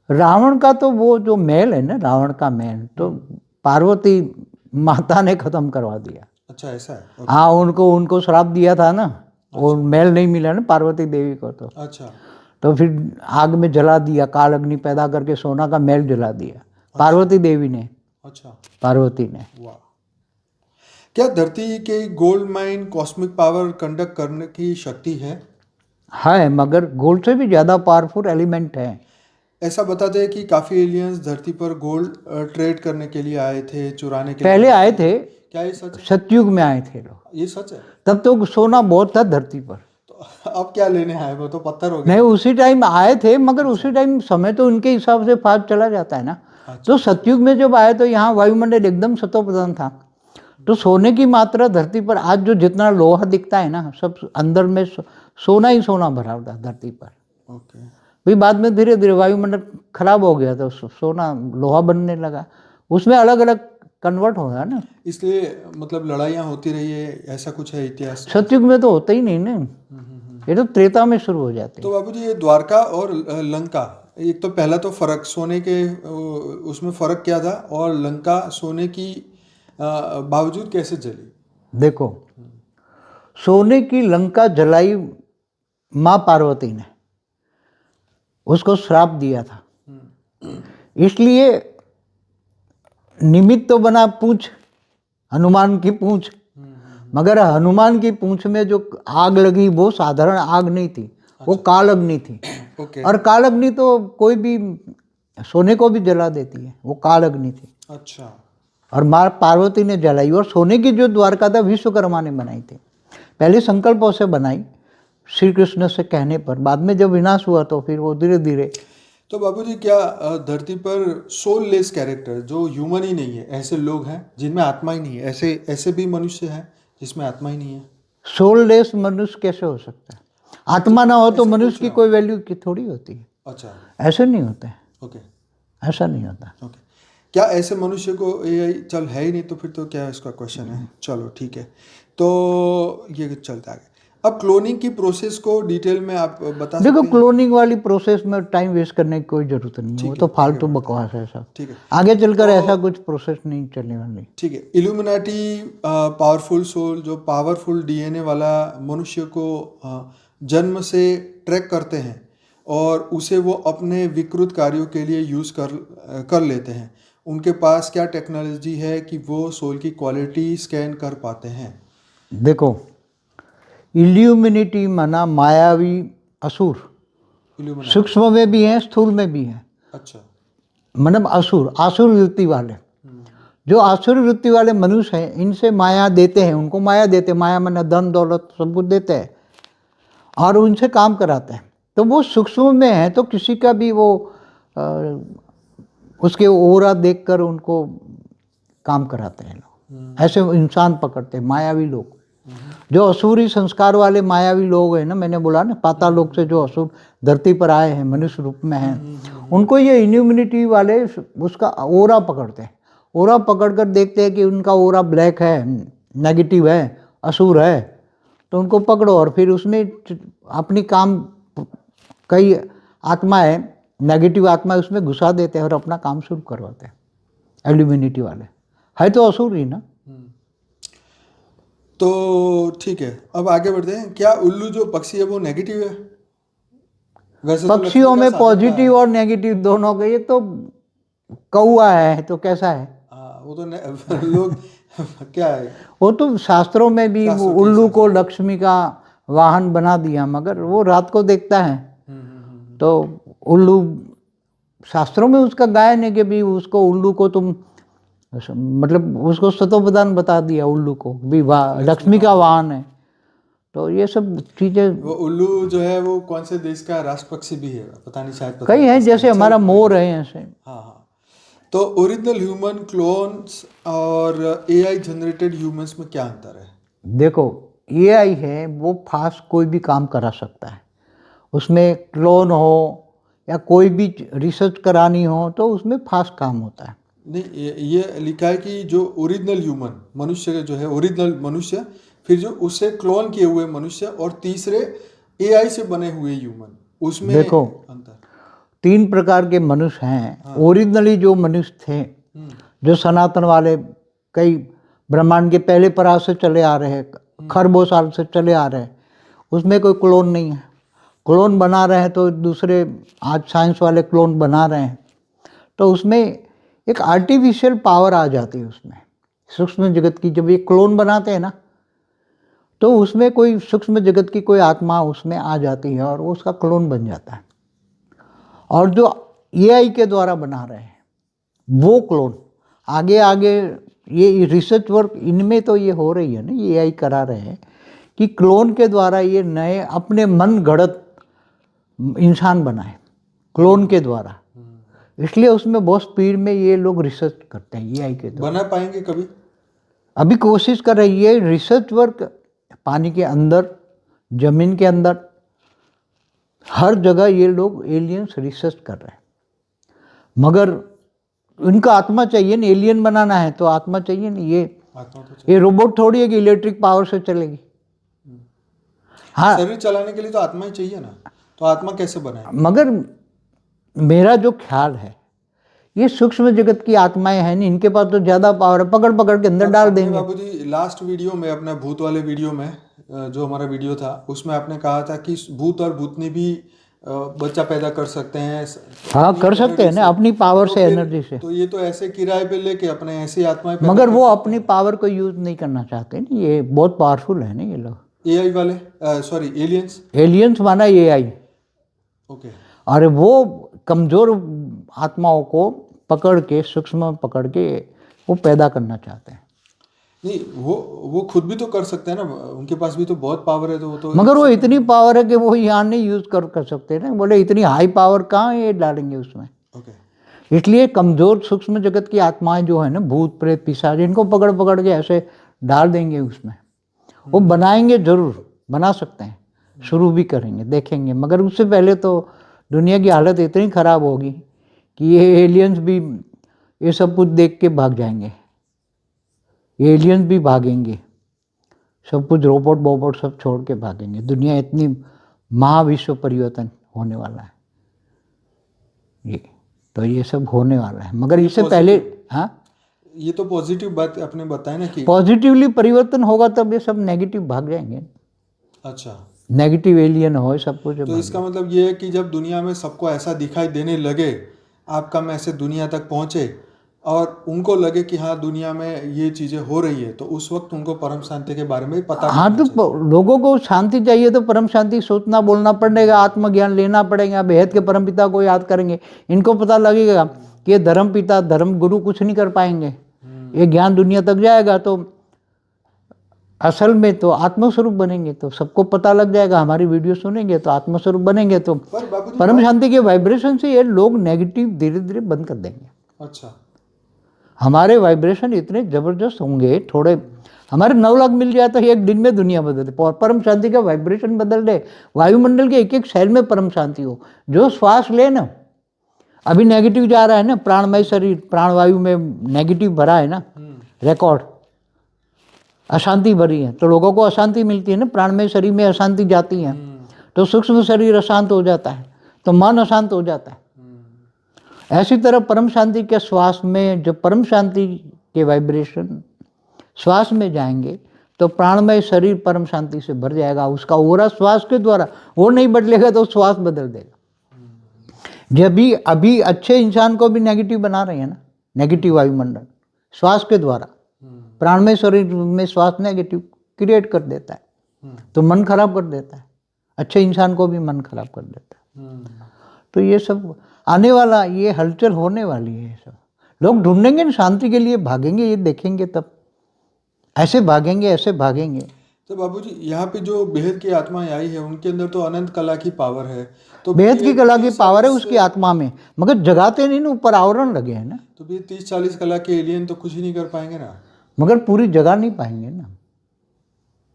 रावण का तो वो जो महल है ना, रावण का महल तो पार्वती माता ने खत्म करवा दिया। अच्छा, ऐसा है। हाँ, उनको श्राप दिया था ना, वो महल नहीं मिला ना पार्वती देवी को, अच्छा। तो फिर आग में जला दिया, काल अग्नि पैदा करके सोना का महल जला दिया पार्वती देवी ने। अच्छा, पार्वती ने। वाह। क्या धरती के gold mine cosmic power conduct करने की शक्ति है? मगर गोल्ड से भी ज़्यादा पावरफुल एलिमेंट है। ऐसा बताते हैं कि काफ़ी एलियंस धरती पर गोल्ड ट्रेड करने के लिए आए थे, चुराने के पहले लिए आए थे, क्या ये सच है? सतयुग में आए थे लोग, ये सच है? तब तो सोना बहुत था धरती पर। तो अब क्या लेने आए? वो तो पत्थर हो गया। नहीं, उसी टाइम आए थे, मगर उसी टाइम समय तो उनके हिसाब से फास्ट चला जाता है ना। तो सतयुग में जब आए तो यहाँ वायुमंडल एकदम सतो प्रधान था, तो सोने की मात्रा धरती पर आज जो जितना लोहा दिखता है ना, सब अंदर में सोना ही सोना भरा हुआ था धरती पर। ओके। फिर बाद में धीरे धीरे वायुमंडल खराब हो गया तो सोना लोहा बनने लगा। उसमें अलग अलग कन्वर्ट हो गया ना। इसलिए मतलब लड़ाइयाँ होती रही है, ऐसा कुछ है इतिहास? सतयुग में तो होता ही नहीं ना, ये तो त्रेता में शुरू हो जाते तो हैं। बाबूजी ये द्वारका और लंका, एक तो पहला तो फर्क सोने के उसमें फर्क क्या था, और लंका सोने की बावजूद कैसे जली? देखो, सोने की लंका जलाई माँ पार्वती ने, उसको श्राप दिया था, इसलिए निमित्त तो बना पूंछ, हनुमान की पूंछ, मगर हनुमान की पूंछ में जो आग लगी वो साधारण आग नहीं थी, वो काल अग्नि थी। ओके। और काल अग्नि तो कोई भी सोने को भी जला देती है, वो काल अग्नि थी। अच्छा। और माँ पार्वती ने जलाई। और सोने की जो द्वारका था विश्वकर्मा ने बनाई थी, पहले संकल्पों से बनाई श्री कृष्ण से कहने पर, बाद में जब विनाश हुआ तो फिर वो धीरे धीरे। तो बाबूजी क्या धरती पर सोललेस कैरेक्टर जो ह्यूमन ही नहीं है, ऐसे लोग हैं जिनमें आत्मा ही नहीं है, ऐसे ऐसे भी मनुष्य हैं जिसमें आत्मा ही नहीं है? सोललेस मनुष्य कैसे हो सकता है? आत्मा ना हो तो ऐसा मनुष्य पूछ की रहा कोई वैल्यू की थोड़ी होती है। अच्छा। ऐसे नहीं होता है, ओके। ऐसा नहीं होता। ओके। क्या ऐसे मनुष्य को एआई चल है ही नहीं, तो फिर तो क्या इसका क्वेश्चन है? चलो ठीक है, तो ये चलता है। अब क्लोनिंग की प्रोसेस को डिटेल में आप बता देखो, सकते हैं? क्लोनिंग वाली प्रोसेस में टाइम वेस्ट करने की कोई जरूरत नहीं है, ठीक वो है, तो आगे फालतू बढ़ते हैं। बकवास है सब। ठीक है। आगे चलकर तो ऐसा कुछ प्रोसेस नहीं चलने वाली। ठीक है, इल्यूमिनाटी पावरफुल सोल जो पावरफुल डीएनए वाला मनुष्य को जन्म से ट्रैक करते हैं और उसे वो अपने विकृत कार्यों के लिए यूज़ कर लेते हैं, उनके पास क्या टेक्नोलॉजी है कि वो सोल की क्वालिटी स्कैन कर पाते हैं? देखो, इल्यूमिनिटी माना मायावी असुर, इल्यूमिनाटी। सूक्ष्म में भी हैं, स्थूल में भी हैं। अच्छा। मतलब असुर, आसुर वृत्ति वाले, जो आसुर वृत्ति वाले मनुष्य हैं, इनसे माया देते हैं, उनको माया देते हैं, माया माना धन दौलत सब कुछ देते हैं और उनसे काम कराते हैं। तो वो सूक्ष्म में है तो किसी का भी वो उसके ओरा देखकर उनको काम कराते हैं लोग। ऐसे इंसान पकड़ते हैं मायावी लोग, जो असुरी संस्कार वाले मायावी लोग हैं ना, मैंने बोला ना पाताल लोक से जो असुर धरती पर आए हैं मनुष्य रूप में हैं, उनको ये इम्यूनिटी वाले उसका ओरा पकड़ते हैं। ओरा पकड़कर देखते हैं कि उनका ओरा ब्लैक है, नेगेटिव है, असुर है, तो उनको पकड़ो और फिर उसमें अपनी काम, कई आत्मा है नेगेटिव आत्मा उसमें घुसा देते हैं और अपना काम शुरू करवाते हैं। एल्यूमिनिटी वाले है तो असुर ही ना। तो ठीक है, अब आगे बढ़ते हैं। क्या उल्लू जो पक्षी है वो नेगेटिव है? वैसे तो पक्षियों लक्ष्मी का में साधन पॉजिटिव और नेगेटिव दोनों के, ये तो कौआ है तो कैसा है? वो तो लोग क्या है, वो तो शास्त्रों में भी वो शास्त्रों के उल्लू हिसाब को लक्ष्मी का वाहन बना दिया, मगर वो रात को देखता है। तो उल्लू शास्त्रों में उसका गायन है कि भी उसको उल्लू को तुम मतलब उसको सतोप्रधान बता दिया उल्लू को भी, लक्ष्मी का वाहन है। तो ये सब चीजें वो उल्लू जो है वो कौन से देश का राष्ट्र पक्षी भी है, पता नहीं, शायद पता कई नहीं हैं, किसका जैसे है। हमारा चलो, मोर है ऐसे। हाँ हाँ। तो ओरिजिनल ह्यूमन क्लोन्स और एआई जनरेटेड ह्यूमंस में क्या अंतर है? देखो, एआई है वो फास्ट कोई भी काम करा सकता है, उसमें क्लोन हो या कोई भी रिसर्च करानी हो तो उसमें फास्ट काम होता है। नहीं, ये लिखा है कि जो ओरिजिनल ह्यूमन मनुष्य जो है, ओरिजिनल मनुष्य, फिर जो उससे क्लोन किए हुए मनुष्य, और तीसरे एआई से बने हुए ह्यूमन, उसमें देखो, अंतर? 3 प्रकार के मनुष्य हैं। हाँ। ओरिजिनली जो मनुष्य थे, जो सनातन वाले, कई ब्रह्मांड के पहले पराग से चले आ रहे हैं, खरबों साल से चले आ रहे हैं, उसमें कोई क्लोन नहीं है। क्लोन बना रहे हैं तो दूसरे आज साइंस वाले क्लोन बना रहे हैं, तो उसमें एक आर्टिफिशियल पावर आ जाती है उसमें, सूक्ष्म जगत की। जब ये क्लोन बनाते हैं ना तो उसमें कोई सूक्ष्म जगत की कोई आत्मा उसमें आ जाती है और वो उसका क्लोन बन जाता है। और जो एआई के द्वारा बना रहे हैं वो क्लोन आगे आगे, ये रिसर्च वर्क इनमें तो ये हो रही है ना, ये एआई करा रहे हैं कि क्लोन के द्वारा ये नए अपने मन गढ़त इंसान बनाए क्लोन के द्वारा। इसलिए उसमें बहुत स्पीड में ये लोग रिसर्च करते हैं एआई के द्वारा। बना पाएंगे कभी? अभी कोशिश कर रही है रिसर्च वर्क, पानी के अंदर, जमीन के अंदर, हर जगह ये लोग एलियंस रिसर्च कर रहे हैं, मगर उनका आत्मा चाहिए ना, एलियन बनाना है तो आत्मा चाहिए ना। आत्मा तो चाहिए। ये रोबोट थोड़ी है कि इलेक्ट्रिक पावर से चलेगी। हाँ, शरीर चलाने के लिए तो आत्मा ही चाहिए ना, तो आत्मा कैसे बनाए? मगर मेरा जो ख्याल है, ये सूक्ष्म जगत की आत्माएं हैं नहीं, इनके पास तो ज्यादा पावर है, पकड़ पकड़ के अंदर डाल आपने देंगे। बाबूजी लास्ट वीडियो में, अपने भूत वाले वीडियो में, जो हमारा वीडियो था उसमें आपने कहा था कि भूत और भूतनी भी बच्चा पैदा कर सकते हैं। हाँ, अपनी कर सकते हैं एनर्जी ना, से। अपनी पावर तो से, फिर एनर्जी से। तो ये तो ऐसे किराए पे लेके अपने ऐसी आत्माएं पैदा मगर कर वो सकते अपनी पावर को यूज नहीं करना चाहते ना, ये बहुत पावरफुल है ना ये लोग। हैं। एआई वाले, सॉरी एलियंस। एलियंस माना एआई। ओके। और वो कमजोर आत्माओं को पकड़ के, सूक्ष्म पकड़ के वो पैदा करना चाहते हैं। नहीं, वो खुद भी तो कर सकते हैं ना, उनके पास भी तो बहुत पावर है, तो वो तो मगर वो इतनी पावर है कि वो यहाँ नहीं यूज कर सकते ना। बोले इतनी हाई पावर कहाँ ये डालेंगे उसमें। ओके। इसलिए कमजोर सूक्ष्म जगत की आत्माएं जो है ना, भूत प्रेत पिशाच, इनको पकड़ पकड़ के ऐसे डाल देंगे उसमें। वो बनाएंगे, जरूर बना सकते हैं, शुरू भी करेंगे, देखेंगे। मगर उससे पहले तो दुनिया की हालत इतनी खराब होगी कि ये एलियंस भी ये सब कुछ देख के भाग जाएंगे। ये एलियंस भी भागेंगे, सब कुछ रोबोट बोबोट सब छोड़ के भागेंगे। दुनिया इतनी महाविश्व परिवर्तन होने वाला है ये, तो ये सब होने वाला है। मगर इससे पहले, हाँ, ये तो पॉजिटिव बात आपने बताया ना कि पॉजिटिवली परिवर्तन होगा तब ये सब नेगेटिव भाग जाएंगे। अच्छा, नेगेटिव एलियन हो सब कुछ तो इसका मतलब ये है कि जब दुनिया में सबको ऐसा दिखाई देने लगे, आपका मैसेज दुनिया तक पहुंचे और उनको लगे कि हाँ दुनिया में ये चीज़ें हो रही है, तो उस वक्त उनको परम शांति के बारे में पता हाँ, करना तो लोगों को शांति चाहिए तो परम शांति सोचना बोलना पड़ेगा, आत्मज्ञान लेना पड़ेगा, बेहद के परम पिता को याद करेंगे। इनको पता लगेगा कि ये धर्म पिता धर्म गुरु कुछ नहीं कर पाएंगे, ये ज्ञान दुनिया तक जाएगा तो असल में तो आत्मस्वरूप बनेंगे। तो सबको पता लग जाएगा, हमारी वीडियो सुनेंगे तो आत्मस्वरूप बनेंगे, तो पर बाबूजी परम शांति के वाइब्रेशन से ये लोग नेगेटिव धीरे धीरे बंद कर देंगे। अच्छा, हमारे वाइब्रेशन इतने जबरदस्त होंगे, थोड़े हमारे 9 लाख मिल जाए तो एक दिन में दुनिया बदल दे। परम शांति का वाइब्रेशन बदल दे, वायुमंडल के एक एक सेल में परम शांति हो। जो श्वास ले ना, अभी नेगेटिव जा रहा है ना, प्राणमय शरीर, प्राणवायु में नेगेटिव भरा है ना, रिकॉर्ड अशांति भरी है, तो लोगों को अशांति मिलती है ना, प्राणमय शरीर में अशांति जाती है, तो सूक्ष्म शरीर अशांत हो जाता है, तो मन अशांत हो जाता है। ऐसी तरह परम शांति के श्वास में, जब परम शांति के वाइब्रेशन श्वास में जाएंगे तो प्राणमय शरीर परम शांति से भर जाएगा। उसका ओरा श्वास के द्वारा, वो नहीं बदलेगा तो श्वास बदल देगा। जब भी अभी अच्छे इंसान को भी नेगेटिव बना रहे हैं ना, नेगेटिव वायुमंडल श्वास के द्वारा, प्राणमय शरीर में श्वास नेगेटिव क्रिएट कर देता है, तो मन खराब कर देता है, अच्छे इंसान को भी मन खराब कर देता है। तो ये सब आने वाला, ये हलचल होने वाली है। ये सब लोग ढूंढेंगे ना, शांति के लिए भागेंगे, ये देखेंगे तब, ऐसे भागेंगे ऐसे भागेंगे। तो बाबूजी यहाँ पे जो बेहद की आत्माएं आई है, उनके अंदर तो अनंत कला की पावर है, तो बेहद की कला की पावर है उसकी आत्मा में, मगर जगाते नहीं ना, ऊपर आवरण लगे हैं ना। तो भी 30-40 कला के एलियन तो कुछ ही नहीं कर पाएंगे ना। मगर पूरी जगह नहीं पाएंगे ना,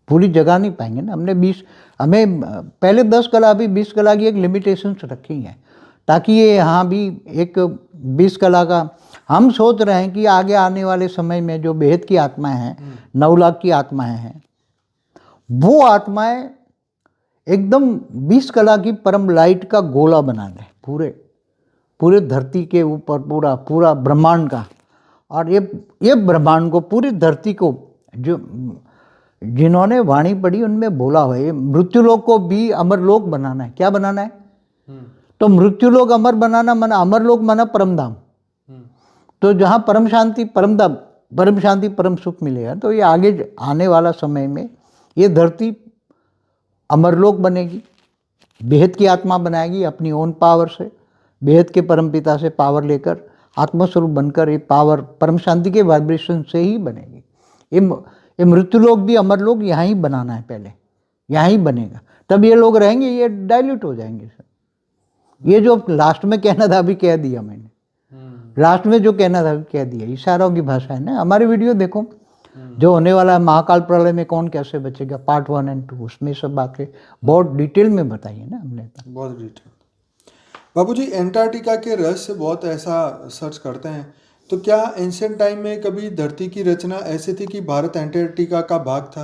पूरी जगह नहीं पाएंगे ना। हमें पहले 10 कला, अभी 20 कला की एक लिमिटेशन रखी है, ताकि ये यहाँ भी एक 20 कला का हम सोच रहे हैं कि आगे आने वाले समय में जो बेहद की आत्माएं हैं, 9 लाख की आत्माएं हैं, वो आत्माएं एकदम 20 कला की परम लाइट का गोला बना दें, पूरे धरती के ऊपर, पूरा ब्रह्मांड का। और ये ब्रह्मांड को, पूरी धरती को, जो जिन्होंने वाणी पढ़ी उनमें बोला हुआ है, मृत्युलोक को भी अमरलोक बनाना है। क्या बनाना है? तो मृत्युलोक अमर बनाना माना, अमरलोक माना परमधाम। तो जहाँ परम शांति परमधाम, परम शांति परम सुख मिलेगा, तो ये आगे आने वाला समय में ये धरती अमरलोक बनेगी, बेहद की आत्मा बनाएगी अपनी ओन पावर से, बेहद के परमपिता से पावर लेकर, आत्मस्वरूप बनकर, ये पावर परम शांति के वाइब्रेशन से ही बनेगी। ये मृत्युलोक भी अमरलोक यहाँ ही बनाना है, पहले यहाँ ही बनेगा, तब ये लोग रहेंगे, ये डाइल्यूट हो जाएंगे सब। ये जो लास्ट में कहना था अभी कह दिया मैंने, लास्ट में जो कहना था अभी कह दिया। इशारों की भाषा है ना। हमारी वीडियो देखो, जो होने वाला है महाकाल प्रलय में कौन कैसे बचेगा, पार्ट 1 और 2, उसमें सब बातें बहुत डिटेल में बताई है ना हमने। बहुत डिटेल। बाबूजी एंटार्क्टिका के रहस्य बहुत ऐसा सर्च करते हैं तो क्या एंशियंट टाइम में कभी धरती की रचना ऐसी थी कि भारत एंटार्क्टिका का भाग था?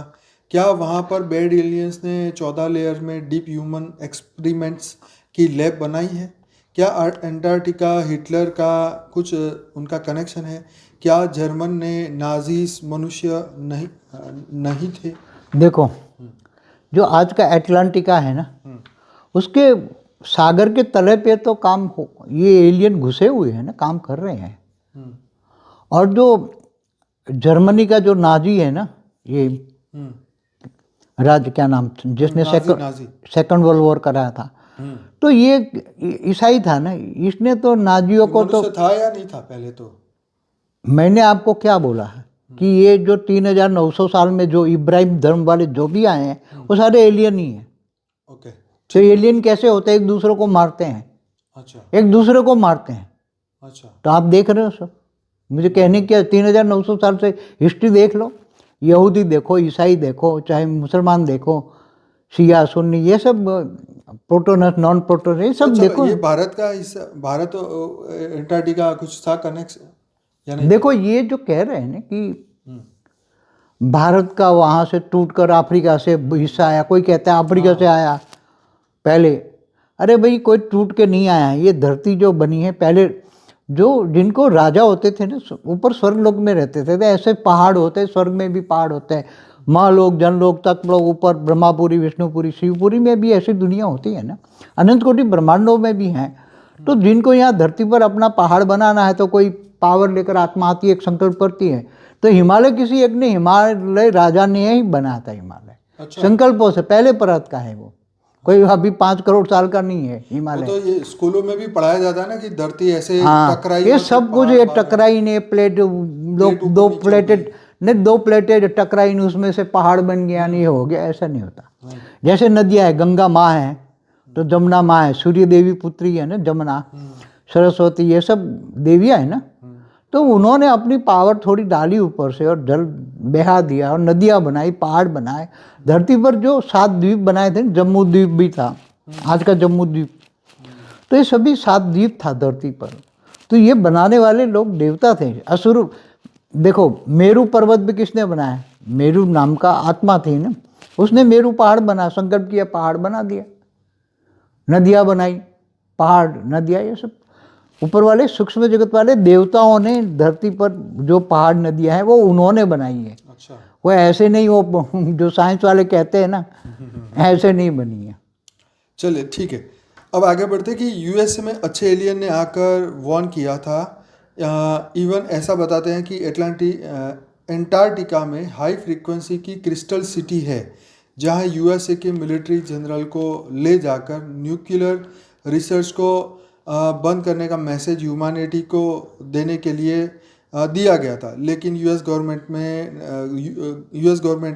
क्या वहाँ पर बेड एलियंस ने 14 लेयर में डीप ह्यूमन एक्सपेरिमेंट्स की लैब बनाई है? क्या एंटार्क्टिका हिटलर का कुछ उनका कनेक्शन है? क्या जर्मन ने नाजीज मनुष्य नहीं थे? देखो, जो आज का एटलांटिका है ना, उसके सागर के तले पे तो ये एलियन घुसे हुए हैं ना, काम कर रहे हैं। और जो जर्मनी का जो नाजी है ना, ये राज्य क्या नाम था, जिसने नाजी। सेकंड वर्ल्ड वॉर कराया था, तो ये ईसाई था ना, इसने तो नाजियों को तो, मनुष्य था या नहीं था पहले? तो मैंने आपको क्या बोला है कि ये जो 3900 साल में जो इब्राहिम धर्म वाले जो भी आए हैं वो सारे एलियन ही हैं। ओके। तो एलियन कैसे होते हैं? एक दूसरे को मारते हैं। अच्छा। एक दूसरे को मारते हैं। अच्छा। तो आप देख रहे हो सब, मुझे कहने क्या, 3900 साल से हिस्ट्री देख लो, यहूदी देखो, ईसाई देखो, चाहे मुसलमान देखो, शिया सुन्नी, ये सब प्रोटोनस नॉन प्रोटोनस, ये सब देखो। ये भारत का हिस्सा, भारत एंटार्क्टिका कुछ था कनेक्शन या नहीं? देखो, ये जो कह रहे हैं ना कि भारत का वहाँ से टूटकर अफ्रीका से हिस्सा आया, कोई कहता है अफ्रीका से आया पहले। अरे भाई, कोई टूट के नहीं आया है। ये धरती जो बनी है पहले, जो जिनको राजा होते थे ना, ऊपर स्वर्ग लोक में रहते थे, तो ऐसे पहाड़ होते हैं, स्वर्ग में भी पहाड़ होते हैं, महालोक, जनलोक तक लोग, ऊपर ब्रह्मापुरी, विष्णुपुरी, शिवपुरी में भी ऐसी दुनिया होती है ना, अनंत कोटि ब्रह्मांडों में भी हैं। तो जिनको यहाँ धरती पर अपना पहाड़ बनाना है, तो कोई पावर लेकर आत्मा आती है, एक संकल्प करती है। तो हिमालय किसी एक ने, हिमालय राजा ने ही बनाया था हिमालय। अच्छा। संकल्पों से पहले परत का है वो, कोई अभी 5 करोड़ साल का नहीं है हिमालय। तो ये स्कूलों में भी पढ़ाया जाता है ना कि धरती ऐसे टकराई, ये सब कुछ, ये टकराई ने प्लेट, दो प्लेटेड ने, 2 प्लेटेड टकराई ने, उसमें से पहाड़ बन गया, नहीं हो गया, ऐसा नहीं होता। जैसे नदियाँ है, गंगा माँ है तो जमुना माँ है, सूर्य देवी पुत्री है ना जमुना, सरस्वती, ये सब देवियाँ है ना। तो उन्होंने अपनी पावर थोड़ी डाली ऊपर से और जल बहा दिया और नदियाँ बनाई, पहाड़ बनाए। धरती पर जो 7 द्वीप बनाए थे, जम्मू द्वीप भी था, आज का जम्मू द्वीप, तो ये सभी 7 द्वीप था धरती पर। तो ये बनाने वाले लोग देवता थे, असुर। देखो, मेरू पर्वत भी किसने बनाया? मेरू नाम का आत्मा थी ना, उसने मेरू पहाड़ बना, संकल्प किया, पहाड़ बना दिया, नदियाँ बनाई, पहाड़, नदियाँ, ये सब ऊपर वाले सूक्ष्म जगत वाले देवताओं ने धरती पर जो पहाड़ नदियाँ हैं वो उन्होंने बनाई है। अच्छा। वो ऐसे नहीं, वो जो साइंस वाले कहते हैं ना, ऐसे नहीं बनी है। चलिए ठीक है, अब आगे बढ़ते कि यूएसए में अच्छे एलियन ने आकर वार्न किया था। इवन ऐसा बताते हैं कि एंटार्क्टिका में हाई फ्रीक्वेंसी की क्रिस्टल सिटी है, जहां यूएसए के मिलिट्री जनरल को ले जाकर न्यूक्लियर रिसर्च को बंद करने का मैसेज ह्यूमैनिटी को देने के लिए दिया गया था। लेकिन यूएस गवर्नमेंट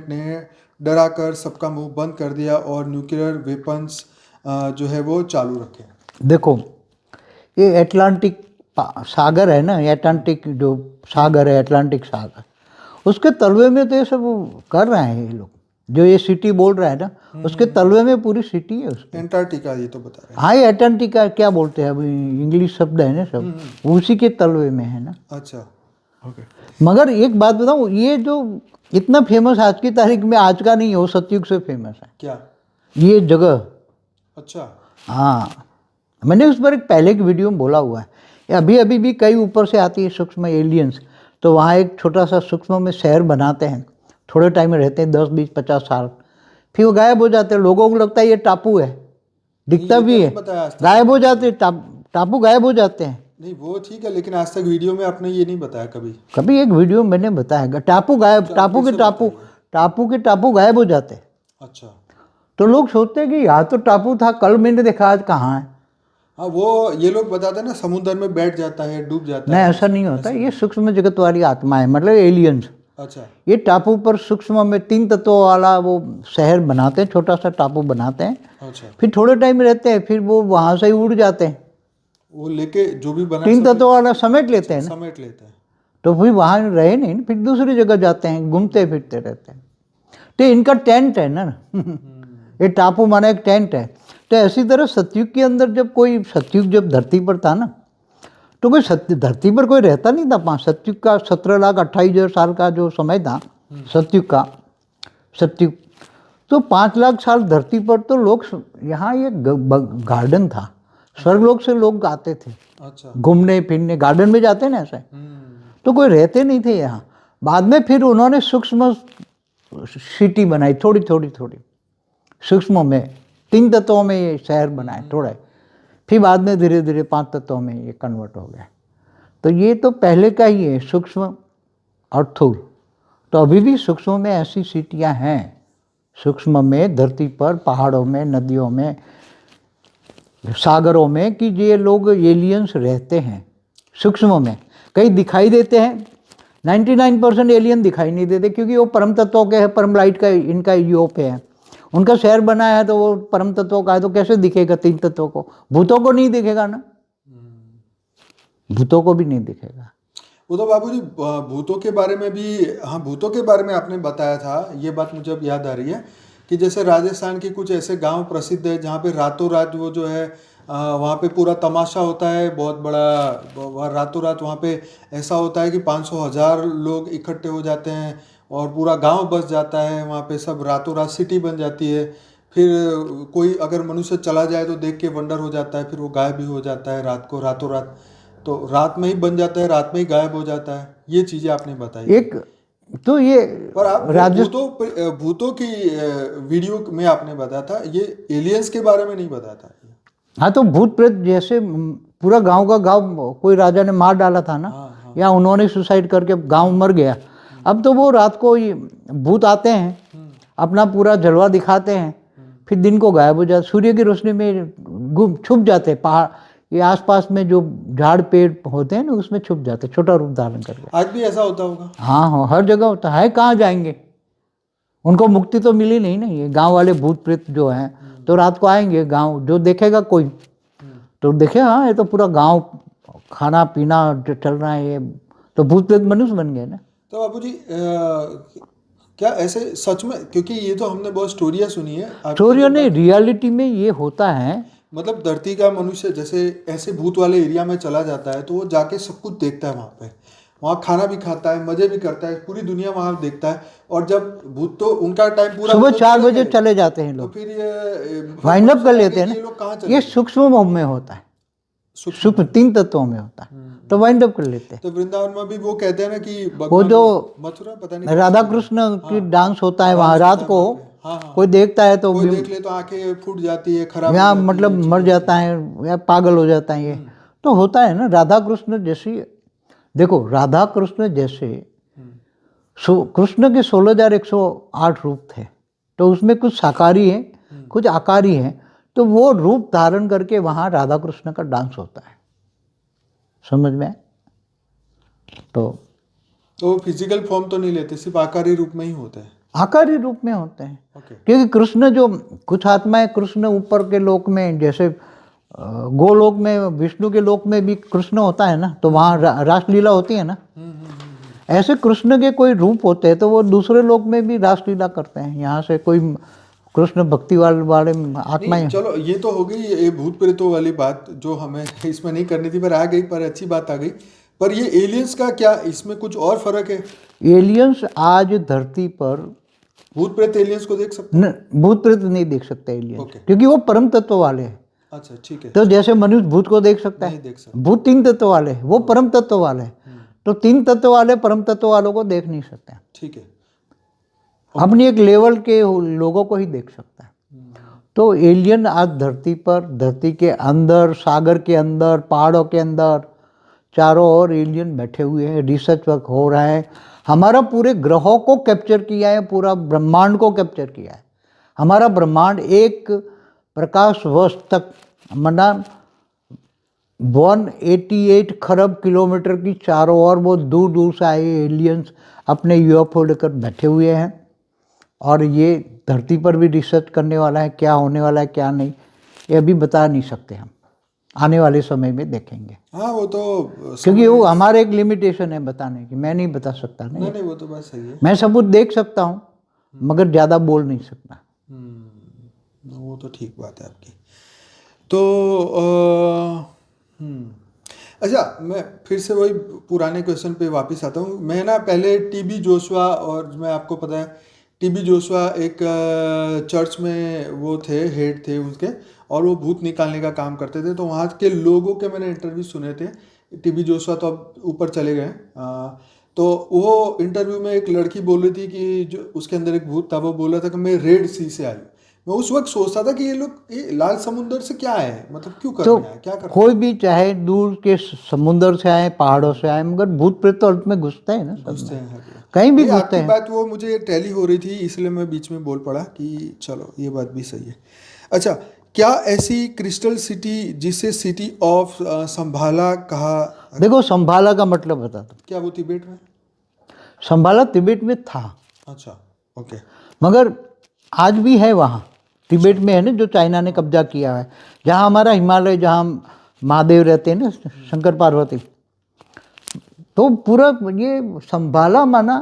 ने डराकर सबका मुंह बंद कर दिया और न्यूक्लियर वेपन्स जो है वो चालू रखे। देखो, ये अटलांटिक सागर है ना, अटलांटिक जो सागर है, अटलांटिक सागर, उसके तलवे में तो ये सब कर रहे हैं ये लोग। जो ये सिटी बोल रहा है ना, उसके तलवे में पूरी सिटी है उसके। एंटार्क्टिका ये तो बता रहे हैं। हाँ, ये एटलांटिका क्या बोलते हैं, अभी इंग्लिश शब्द है ना सब, उसी के तलवे में है ना। अच्छा, ओके। मगर एक बात बताऊँ, ये जो इतना फेमस आज की तारीख में, आज का नहीं है, वो सतयुग से फेमस है। क्या? ये जगह। अच्छा। हाँ, मैंने उस पर एक पहले की वीडियो में बोला हुआ है। अभी भी कई ऊपर से आती है सूक्ष्म एलियंस, तो वहाँ एक छोटा सा सूक्ष्म में शहर बनाते हैं, थोड़े टाइम में रहते हैं, 10, 20, 50 साल, फिर वो गायब हो जाते हैं। लोगों को लगता है ये टापू है, दिखता भी है, गायब हो जाते हैं, टापू गायब हो जाते हैं। नहीं, वो ठीक है, लेकिन आज तक वीडियो में आपने ये नहीं बताया कभी एक वीडियो में मैंने बताया, टापू गायब, टापू के टापू गायब हो जाते हैं। अच्छा। तो लोग सोचते हैं कि यहाँ तो टापू था, कल मैंने देखा, आज कहाँ है। हाँ, वो ये लोग बताते हैं ना, समुद्र में बैठ जाता है, डूब जाता है। नहीं, ऐसा नहीं होता, ये सूक्ष्म जगत वाली आत्मा है, मतलब एलियंस। अच्छा। ये टापू पर सूक्ष्म में 3 तत्वों वाला वो शहर बनाते हैं, छोटा सा टापू बनाते हैं। अच्छा। फिर थोड़े टाइम रहते हैं, फिर वो वहाँ से ही उड़ जाते हैं, वो लेके जो भी बना 3 तत्वों वाला समेट लेते हैं ना, समेट लेते हैं। तो फिर वहाँ रहे नहीं, फिर दूसरी जगह जाते हैं, घूमते फिरते रहते हैं। तो इनका टेंट है ना ये टापू माना एक टेंट है। तो ऐसी तरह सतयुग के अंदर जब धरती पर था ना, तो कोई सत्य धरती पर कोई रहता नहीं था। पाँच सतयुग का 17,28,000 साल का जो समय था सतयुग का, सतयुग, तो 5 लाख साल धरती पर तो लोग, यहाँ ये गार्डन था, स्वर्गलोक से लोग आते थे अच्छा। घूमने फिरने, गार्डन में जाते ना ऐसे, तो कोई रहते नहीं थे यहाँ। बाद में फिर उन्होंने सूक्ष्म सिटी बनाई, थोड़ी थोड़ी थोड़ी सूक्ष्म में, 3 तत्वों में ये शहर बनाए थोड़े, फिर बाद में धीरे धीरे 5 तत्वों में ये कन्वर्ट हो गया। तो ये तो पहले का ही है, सूक्ष्म और स्थूल। तो अभी भी सूक्ष्म में ऐसी सिटियाँ हैं, सूक्ष्म में, धरती पर, पहाड़ों में, नदियों में, सागरों में, कि ये लोग एलियंस रहते हैं सूक्ष्म में। कई दिखाई देते हैं, 99% एलियन दिखाई नहीं देते, क्योंकि वो परम तत्वों के हैं, परम लाइट का इनका यूरोप है, उनका शहर बनाया है, तो वो परम तत्वों का है, तो कैसे दिखेगा 3 तत्वों को? भूतों को नहीं दिखेगा ना, भूतों को भी नहीं दिखेगा। वो तो बाबूजी भूतों के बारे में भी, हाँ भूतों के बारे में आपने बताया था, ये बात मुझे अब याद आ रही है कि जैसे राजस्थान के कुछ ऐसे गांव प्रसिद्ध है जहाँ पे रातों रात वो जो है वहाँ पे पूरा तमाशा होता है बहुत बड़ा, रातों रात वहाँ पे ऐसा होता है कि 500,000 लोग इकट्ठे हो जाते हैं और पूरा गांव बस जाता है वहाँ पे, सब रातों रात सिटी बन जाती है। फिर कोई अगर मनुष्य चला जाए तो देख के वंडर हो जाता है, फिर वो गायब भी हो जाता है रात को, रातों रात, तो रात में ही बन जाता है, रात में ही गायब हो जाता है। ये चीजें आपने बताई। एक तो ये पर आप राजस्थान, भूतों की वीडियो में आपने बताया था, ये एलियंस के बारे में नहीं बताया था। हाँ तो भूत प्रेत जैसे पूरा गांव का गांव कोई राजा ने मार डाला था ना, हाँ। या उन्होंने सुसाइड करके गांव मर गया, अब तो वो रात को ये भूत आते हैं, अपना पूरा जलवा दिखाते हैं, फिर दिन को गायब हो जाते, सूर्य की रोशनी में गुम छुप जाते हैं, पहाड़ ये आसपास में जो झाड़ पेड़ होते हैं ना उसमें छुप जाते, छोटा रूप धारण करके। आज भी ऐसा होता होगा? हाँ हाँ, हर जगह होता है, कहाँ जाएंगे, उनको मुक्ति तो मिली नहीं ना। ये गांव वाले भूत प्रेत जो हैं तो रात को आएंगे गांव, जो देखेगा कोई तो देखे, हाँ ये तो पूरा गांव खाना पीना जो चल रहा है, ये तो भूत प्रेत मनुष्य बन गए ना। तो बाबूजी क्या ऐसे सच में, क्योंकि ये तो हमने बहुत स्टोरियाँ सुनी है, स्टोरियों ने, रियलिटी में ये होता है। मतलब धरती का मनुष्य जैसे ऐसे भूत वाले एरिया में चला जाता है तो वो जाके सब कुछ देखता है वहाँ पे, वहाँ खाना भी खाता है, मजे भी करता है, पूरी दुनिया वहाँ देखता है। और जब भूत तो उनका टाइम पूरा सुबह तो 4 चले बजे गए, चले जाते हैं तो लोग, फिर ये वाइंड अप कर लेते हैं ये लोग कहाँ ना। चले ये गए? सूक्ष्म में होता है, सूक्ष्म 3 तत्वों में होता है, तो वाइंड अप कर लेते हैं। तो वृंदावन में भी वो कहते हैं ना कि वो भगवान जो मथुरा पता नहीं राधा कृष्ण की डांस होता है डांस वहाँ होता रात है को, वहाँ पे। हाँ। कोई देखता है तो कोई देख ले तो आंखें फूट जाती है, खराब हो या जाती है, मतलब ये मर चीजें जाता है या पागल हो जाता है, ये तो होता है ना। राधा कृष्ण जैसी, देखो राधा कृष्ण जैसे कृष्ण के 16,108 रूप थे, तो उसमें कुछ साकारी है, कुछ आकारी है, तो वो रूप धारण करके वहाँ राधा कृष्ण का डांस होता है, समझ में आए? तो फिजिकल फॉर्म तो नहीं लेते, सिर्फ आकारी रूप में ही होते हैं। आकारी रूप में होते हैं। ओके। क्योंकि कृष्ण जो, कुछ आत्माएं कृष्ण ऊपर के लोक में, जैसे गोलोक में, विष्णु के लोक में भी कृष्ण होता है ना, तो वहाँ रासलीला होती है ना। ऐसे कृष्ण के कोई रूप होते हैं तो वो दूसरे लोक में भी रासलीला करते हैं। यहाँ से कोई कृष्ण भक्ति वाले आत्माएं, चलो ये तो हो गई ये भूत प्रेतों वाली बात जो हमें इसमें नहीं करनी थी, पर आ गई, पर अच्छी बात आ गई। पर ये एलियंस का क्या, इसमें कुछ और फर्क है? एलियंस आज धरती पर भूत प्रेत एलियंस को देख सकते हैं? भूत प्रेत नहीं देख सकते एलियंस, ओके। क्योंकि वो परम तत्व वाले हैं। अच्छा ठीक है। तो जैसे मनुष्य भूत को देख सकता नहीं है, देख सकते। भूत 3 तत्व वाले हैं, वो परम तत्व वाले हैं, तो 3 तत्व वाले परम तत्व वालों को देख नहीं सकते, ठीक है। अपनी एक लेवल के लोगों को ही देख सकता है। तो एलियन आज धरती पर, धरती के अंदर, सागर के अंदर, पहाड़ों के अंदर, चारों ओर एलियन बैठे हुए हैं, रिसर्च वर्क हो रहा है। हमारा पूरे ग्रहों को कैप्चर किया है, पूरा ब्रह्मांड को कैप्चर किया है। हमारा ब्रह्मांड 1 प्रकाश वर्ष तक, मतलब 188 खरब किलोमीटर की चारों ओर वो दूर दूर से आए एलियंस अपने यूएफओ लेकर बैठे हुए हैं। और ये धरती पर भी रिसर्च करने वाला है, क्या होने वाला है क्या नहीं, ये अभी बता नहीं सकते हम, आने वाले समय में देखेंगे। हाँ वो तो क्योंकि वो हमारे एक लिमिटेशन है बताने की, मैं नहीं बता सकता। नहीं, नहीं वो तो बात सही है। मैं सबूत देख सकता हूँ मगर ज़्यादा बोल नहीं सकता। वो तो ठीक बात है आपकी। तो अच्छा, मैं फिर से वही पुराने क्वेश्चन पे वापस आता हूँ। मैं ना पहले टीबी जोशुआ, और मैं आपको पता है टीबी जोशुआ एक चर्च में वो थे, हेड थे उनके, और वो भूत निकालने का काम करते थे। तो वहाँ के लोगों के मैंने इंटरव्यू सुने थे। टीबी जोशुआ तो अब ऊपर चले गए। तो वो इंटरव्यू में एक लड़की बोल रही थी कि जो उसके अंदर एक भूत था, वो बोल रहा था कि मैं रेड सी से आई। मैं उस वक्त सोचता था कि ये लोग ये लाल समुंदर से क्या है, मतलब क्यों तो करने आए, क्या करने कोई भी चाहे दूर के समुंदर से आए, पहाड़ों से आए, मगर भूत प्रेत तो अंत में घुसते हैं ना सब घुसते में, हैं हर जगह। कहीं भी नहीं, घुसते आपकी हैं। बात वो मुझे टैली हो रही थी, इसलिए मैं बीच में बोल पड़ा कि चलो ये बात भी सही है। अच्छा, क्या ऐसी क्रिस्टल सिटी जिसे सिटी ऑफ संभाला कहा, देखो संभाला का मतलब बता दो। क्या वो तिब्बत में? संभाला तिब्बत में था, अच्छा, ओके। मगर आज भी है वहाँ तिब्बत में, है ना, जो चाइना ने कब्जा किया है, जहाँ हमारा हिमालय, जहाँ महादेव रहते हैं ना, शंकर पार्वती। तो पूरा ये संभाला माना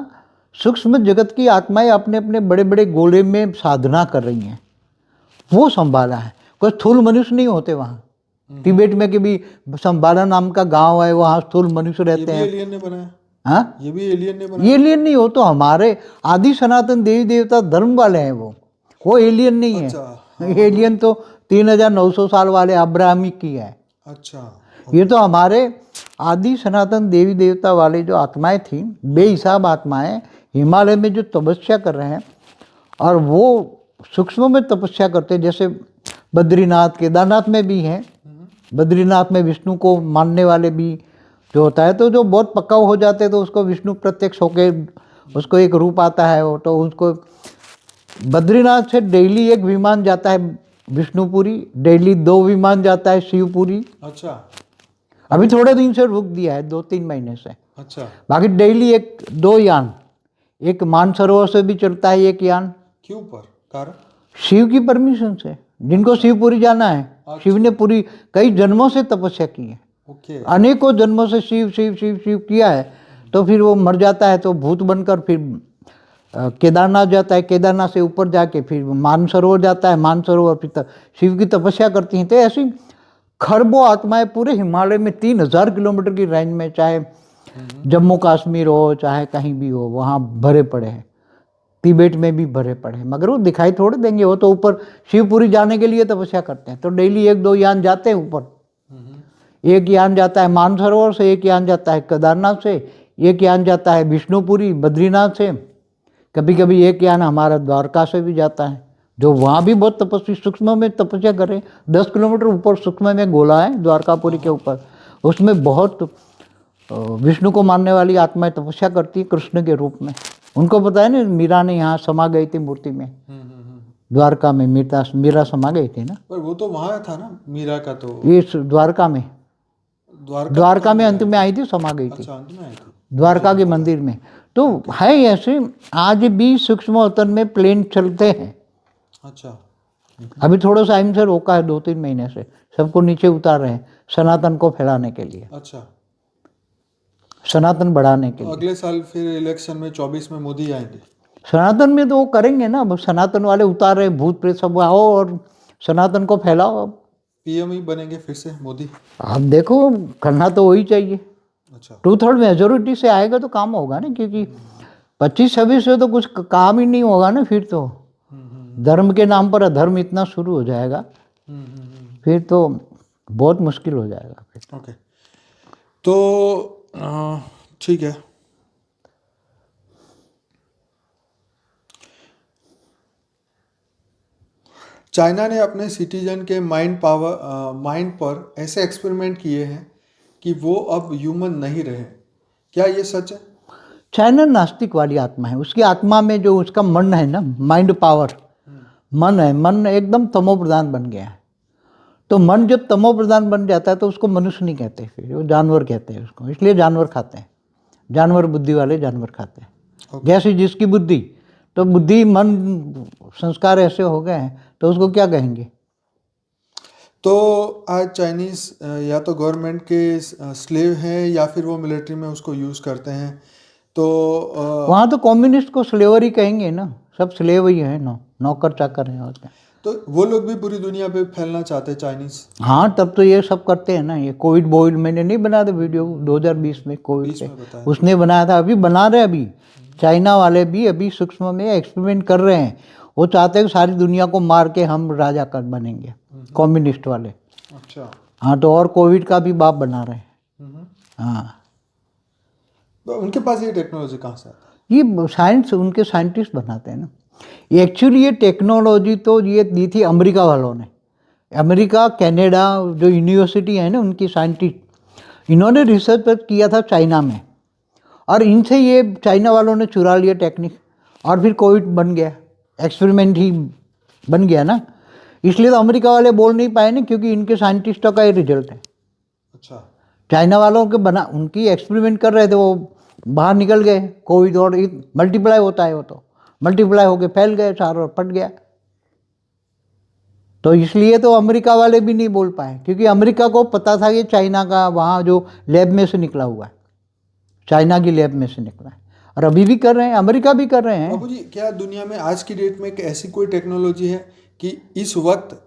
सूक्ष्म जगत की आत्माएं अपने अपने बड़े बड़े गोले में साधना कर रही हैं, वो संभाला है। कोई स्थूल मनुष्य नहीं होते वहाँ तिब्बत में, कि भी संभाला नाम का गांव है, वहाँ स्थूल मनुष्य ये रहते भी हैं। एलियन ने बनाया? हाँ, ये भी एलियन ने बनाया? ये एलियन नहीं हो, तो हमारे आदि सनातन देवी देवता धर्म वाले हैं वो एलियन नहीं है। अच्छा, हाँ, एलियन तो 3900 साल वाले अब्राहमिक की है। अच्छा, ये तो हमारे आदि सनातन देवी देवता वाले जो आत्माएं थी, बेहिसाब आत्माएं, हिमालय में जो तपस्या कर रहे हैं, और वो सूक्ष्म में तपस्या करते हैं। जैसे बद्रीनाथ, केदारनाथ में भी हैं। बद्रीनाथ में विष्णु को मानने वाले भी जो होता है, तो जो बहुत पक्का हो जाते हैं तो उसको विष्णु प्रत्यक्ष होके उसको एक रूप आता है वो, तो उसको बद्रीनाथ से डेली एक विमान जाता है विष्णुपुरी, डेली 2 विमान जाता है शिवपुरी। अच्छा, अभी थोड़े दिन से रुक दिया है, 2-3 महीने से। अच्छा। बाकी डेली 1-2 यान, एक मानसरोवर से भी चलता है एक यान, क्यों पर कारण? शिव की परमिशन से। जिनको शिवपुरी जाना है, शिव ने पूरी कई जन्मों से तपस्या की है, ओके। अनेकों जन्मों से शिव शिव शिव शिव किया है, तो फिर वो मर जाता है तो भूत बनकर फिर केदारनाथ जाता है, केदारनाथ से ऊपर जाके फिर मानसरोवर जाता है, मानसरोवर फिर शिव की तपस्या करती हैं। तो ऐसी खरबों आत्माएं पूरे हिमालय में 3000 किलोमीटर की रेंज में, चाहे जम्मू कश्मीर हो चाहे कहीं भी हो, वहाँ भरे पड़े हैं। तिब्बत में भी भरे पड़े हैं, मगर वो दिखाई थोड़े देंगे, वो तो ऊपर शिवपुरी जाने के लिए तपस्या करते हैं। तो डेली 1-2 यान जाते हैं ऊपर। एक यान जाता है मानसरोवर से, एक यान जाता है केदारनाथ से, एक यान जाता है विष्णुपुरी बद्रीनाथ से, कभी कभी एक यान हमारा द्वारका से भी जाता है, जो वहाँ भी बहुत तपस्वी सूक्ष्म में तपस्या कर रहे हैं। 10 किलोमीटर ऊपर सूक्ष्म में गोला है द्वारकापुरी के ऊपर, उसमें बहुत विष्णु को मानने वाली आत्माएं तपस्या करती है कृष्ण के रूप में। उनको पता है ना, मीरा ने यहाँ समा गई थी मूर्ति में, द्वारका में मीरा समा गई थी ना। पर वो तो वहाँ था ना, मीरा का तो ये द्वारका में, द्वारका में अंत में आई थी, समा गई थी अच्छा, अंत में आई थी। द्वारका के मंदिर में। तो है ऐसे, आज भी सूक्ष्म अवतरण में प्लेन चलते हैं। अच्छा, अभी थोड़ा सा टाइम से रोका है, 2-3 महीने से सबको नीचे उतार रहे हैं, सनातन को फैलाने के लिए, अच्छा। सनातन बढ़ाने के तो लिए। अगले साल फिर इलेक्शन में 24 में मोदी आएंगे? सनातन में तो वो करेंगे ना, अब सनातन वाले उतार रहे, भूत प्रेत सब आओ और सनातन को फैलाओ। अब पीएम ही बनेंगे फिर से मोदी? आप देखो, करना तो वही चाहिए। अच्छा। 2/3 मेजोरिटी से आएगा तो काम होगा ना, क्योंकि 25-26 से तो कुछ काम ही नहीं होगा ना। फिर तो धर्म के नाम पर अधर्म इतना शुरू हो जाएगा, फिर तो बहुत मुश्किल हो जाएगा फिर। ओके, तो ठीक है। चाइना ने अपने सिटीजन के माइंड पर ऐसे एक्सपेरिमेंट किए हैं कि वो अब ह्यूमन नहीं रहे। क्या ये सच है? चाइना नास्तिक वाली आत्मा है, उसकी आत्मा में जो उसका मन है ना, माइंड पावर, मन है, मन एकदम तमो प्रधान बन गया है। तो मन जब तमो प्रधान बन जाता है तो उसको मनुष्य नहीं कहते, फिर वो जानवर कहते हैं उसको, इसलिए जानवर खाते हैं, जानवर बुद्धि वाले जानवर खाते हैं। जैसे जिसकी बुद्धि, तो बुद्धि मन संस्कार ऐसे हो गए हैं, तो उसको क्या कहेंगे। तो आज चाइनीज या तो गवर्नमेंट के स्लेव हैं या फिर वो मिलिट्री में उसको यूज़ करते हैं। तो वहाँ तो कम्युनिस्ट को स्लेवर ही कहेंगे ना, सब स्लेव ही है, नौकर चाकर हैं होते हैं। तो वो लोग भी पूरी दुनिया पे फैलना चाहते हैं, चाइनीज। हाँ, तब तो ये सब करते हैं ना। ये कोविड बोविड मैंने नहीं बनाया था वीडियो 2020 में, कोविड 20 पे में बताया। उसने बनाया था। अभी बना रहे हैं, अभी चाइना वाले भी अभी सूक्ष्म में एक्सपेरिमेंट कर रहे हैं। वो चाहते हैं कि सारी दुनिया को मार के हम राजा कर बनेंगे, कम्युनिस्ट वाले। अच्छा। हाँ, तो और कोविड का भी बाप बना रहे हैं। हम्म। हाँ, तो उनके पास ये टेक्नोलॉजी कहाँ से आता ये साइंस उनके साइंटिस्ट बनाते हैं ना। ये एक्चुअली ये टेक्नोलॉजी तो ये दी थी अमेरिका वालों ने। अमेरिका, कनाडा जो यूनिवर्सिटी है ना, उनकी साइंटिस्ट, इन्होंने रिसर्च पर किया था चाइना में, और इनसे ये चाइना वालों ने चुरा लिया टेक्निक, और फिर कोविड बन गया, एक्सपेरिमेंट ही बन गया ना। इसलिए तो अमेरिका वाले बोल नहीं पाए ना, क्योंकि इनके साइंटिस्टों का ये रिजल्ट है। है? अच्छा। चाइना वालों के बना, उनकी एक्सपेरिमेंट कर रहे थे, वो बाहर निकल गए कोविड, और मल्टीप्लाई होता है, वो तो मल्टीप्लाई होके फैल गए चारों ओर, फट गया। तो इसलिए तो अमेरिका वाले भी नहीं बोल पाए, क्योंकि अमेरिका को पता था कि चाइना का वहाँ जो लैब में से निकला हुआ है, चाइना की लैब में से निकला है, और अभी भी कर रहे हैं, अमेरिका भी कर रहे हैं। बाबू जी, क्या दुनिया में आज की डेट में ऐसी कोई टेक्नोलॉजी है कि इस वक्त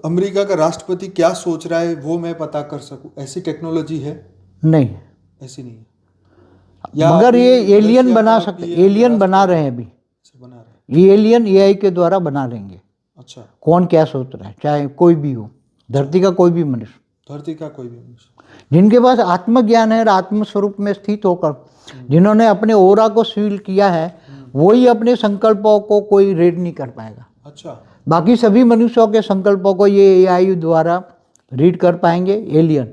अमेरिका का राष्ट्रपति क्या सोच रहा है वो मैं पता कर सकूं? ऐसी टेक्नोलॉजी है? नहीं, ऐसी नहीं है। मगर अभी ये एलियन रशिया बना का सकते, PM एलियन बना राष्ट्रपति रहे हैं अभी। से बना रहे हैं। ये एलियन एआई के द्वारा बना लेंगे। अच्छा। कौन क्या सोच रहा है, चाहे कोई भी हो, धरती का कोई भी मनुष्य, धरती का कोई भी मनुष्य। जिनके पास आत्मज्ञान है और आत्मस्वरूप में स्थित होकर जिन्होंने अपने ओरा को सील किया है, वही अपने संकल्पों को कोई रेड नहीं कर पाएगा। अच्छा। बाकी सभी मनुष्यों के संकल्पों को ये एआई द्वारा रीड कर पाएंगे एलियन,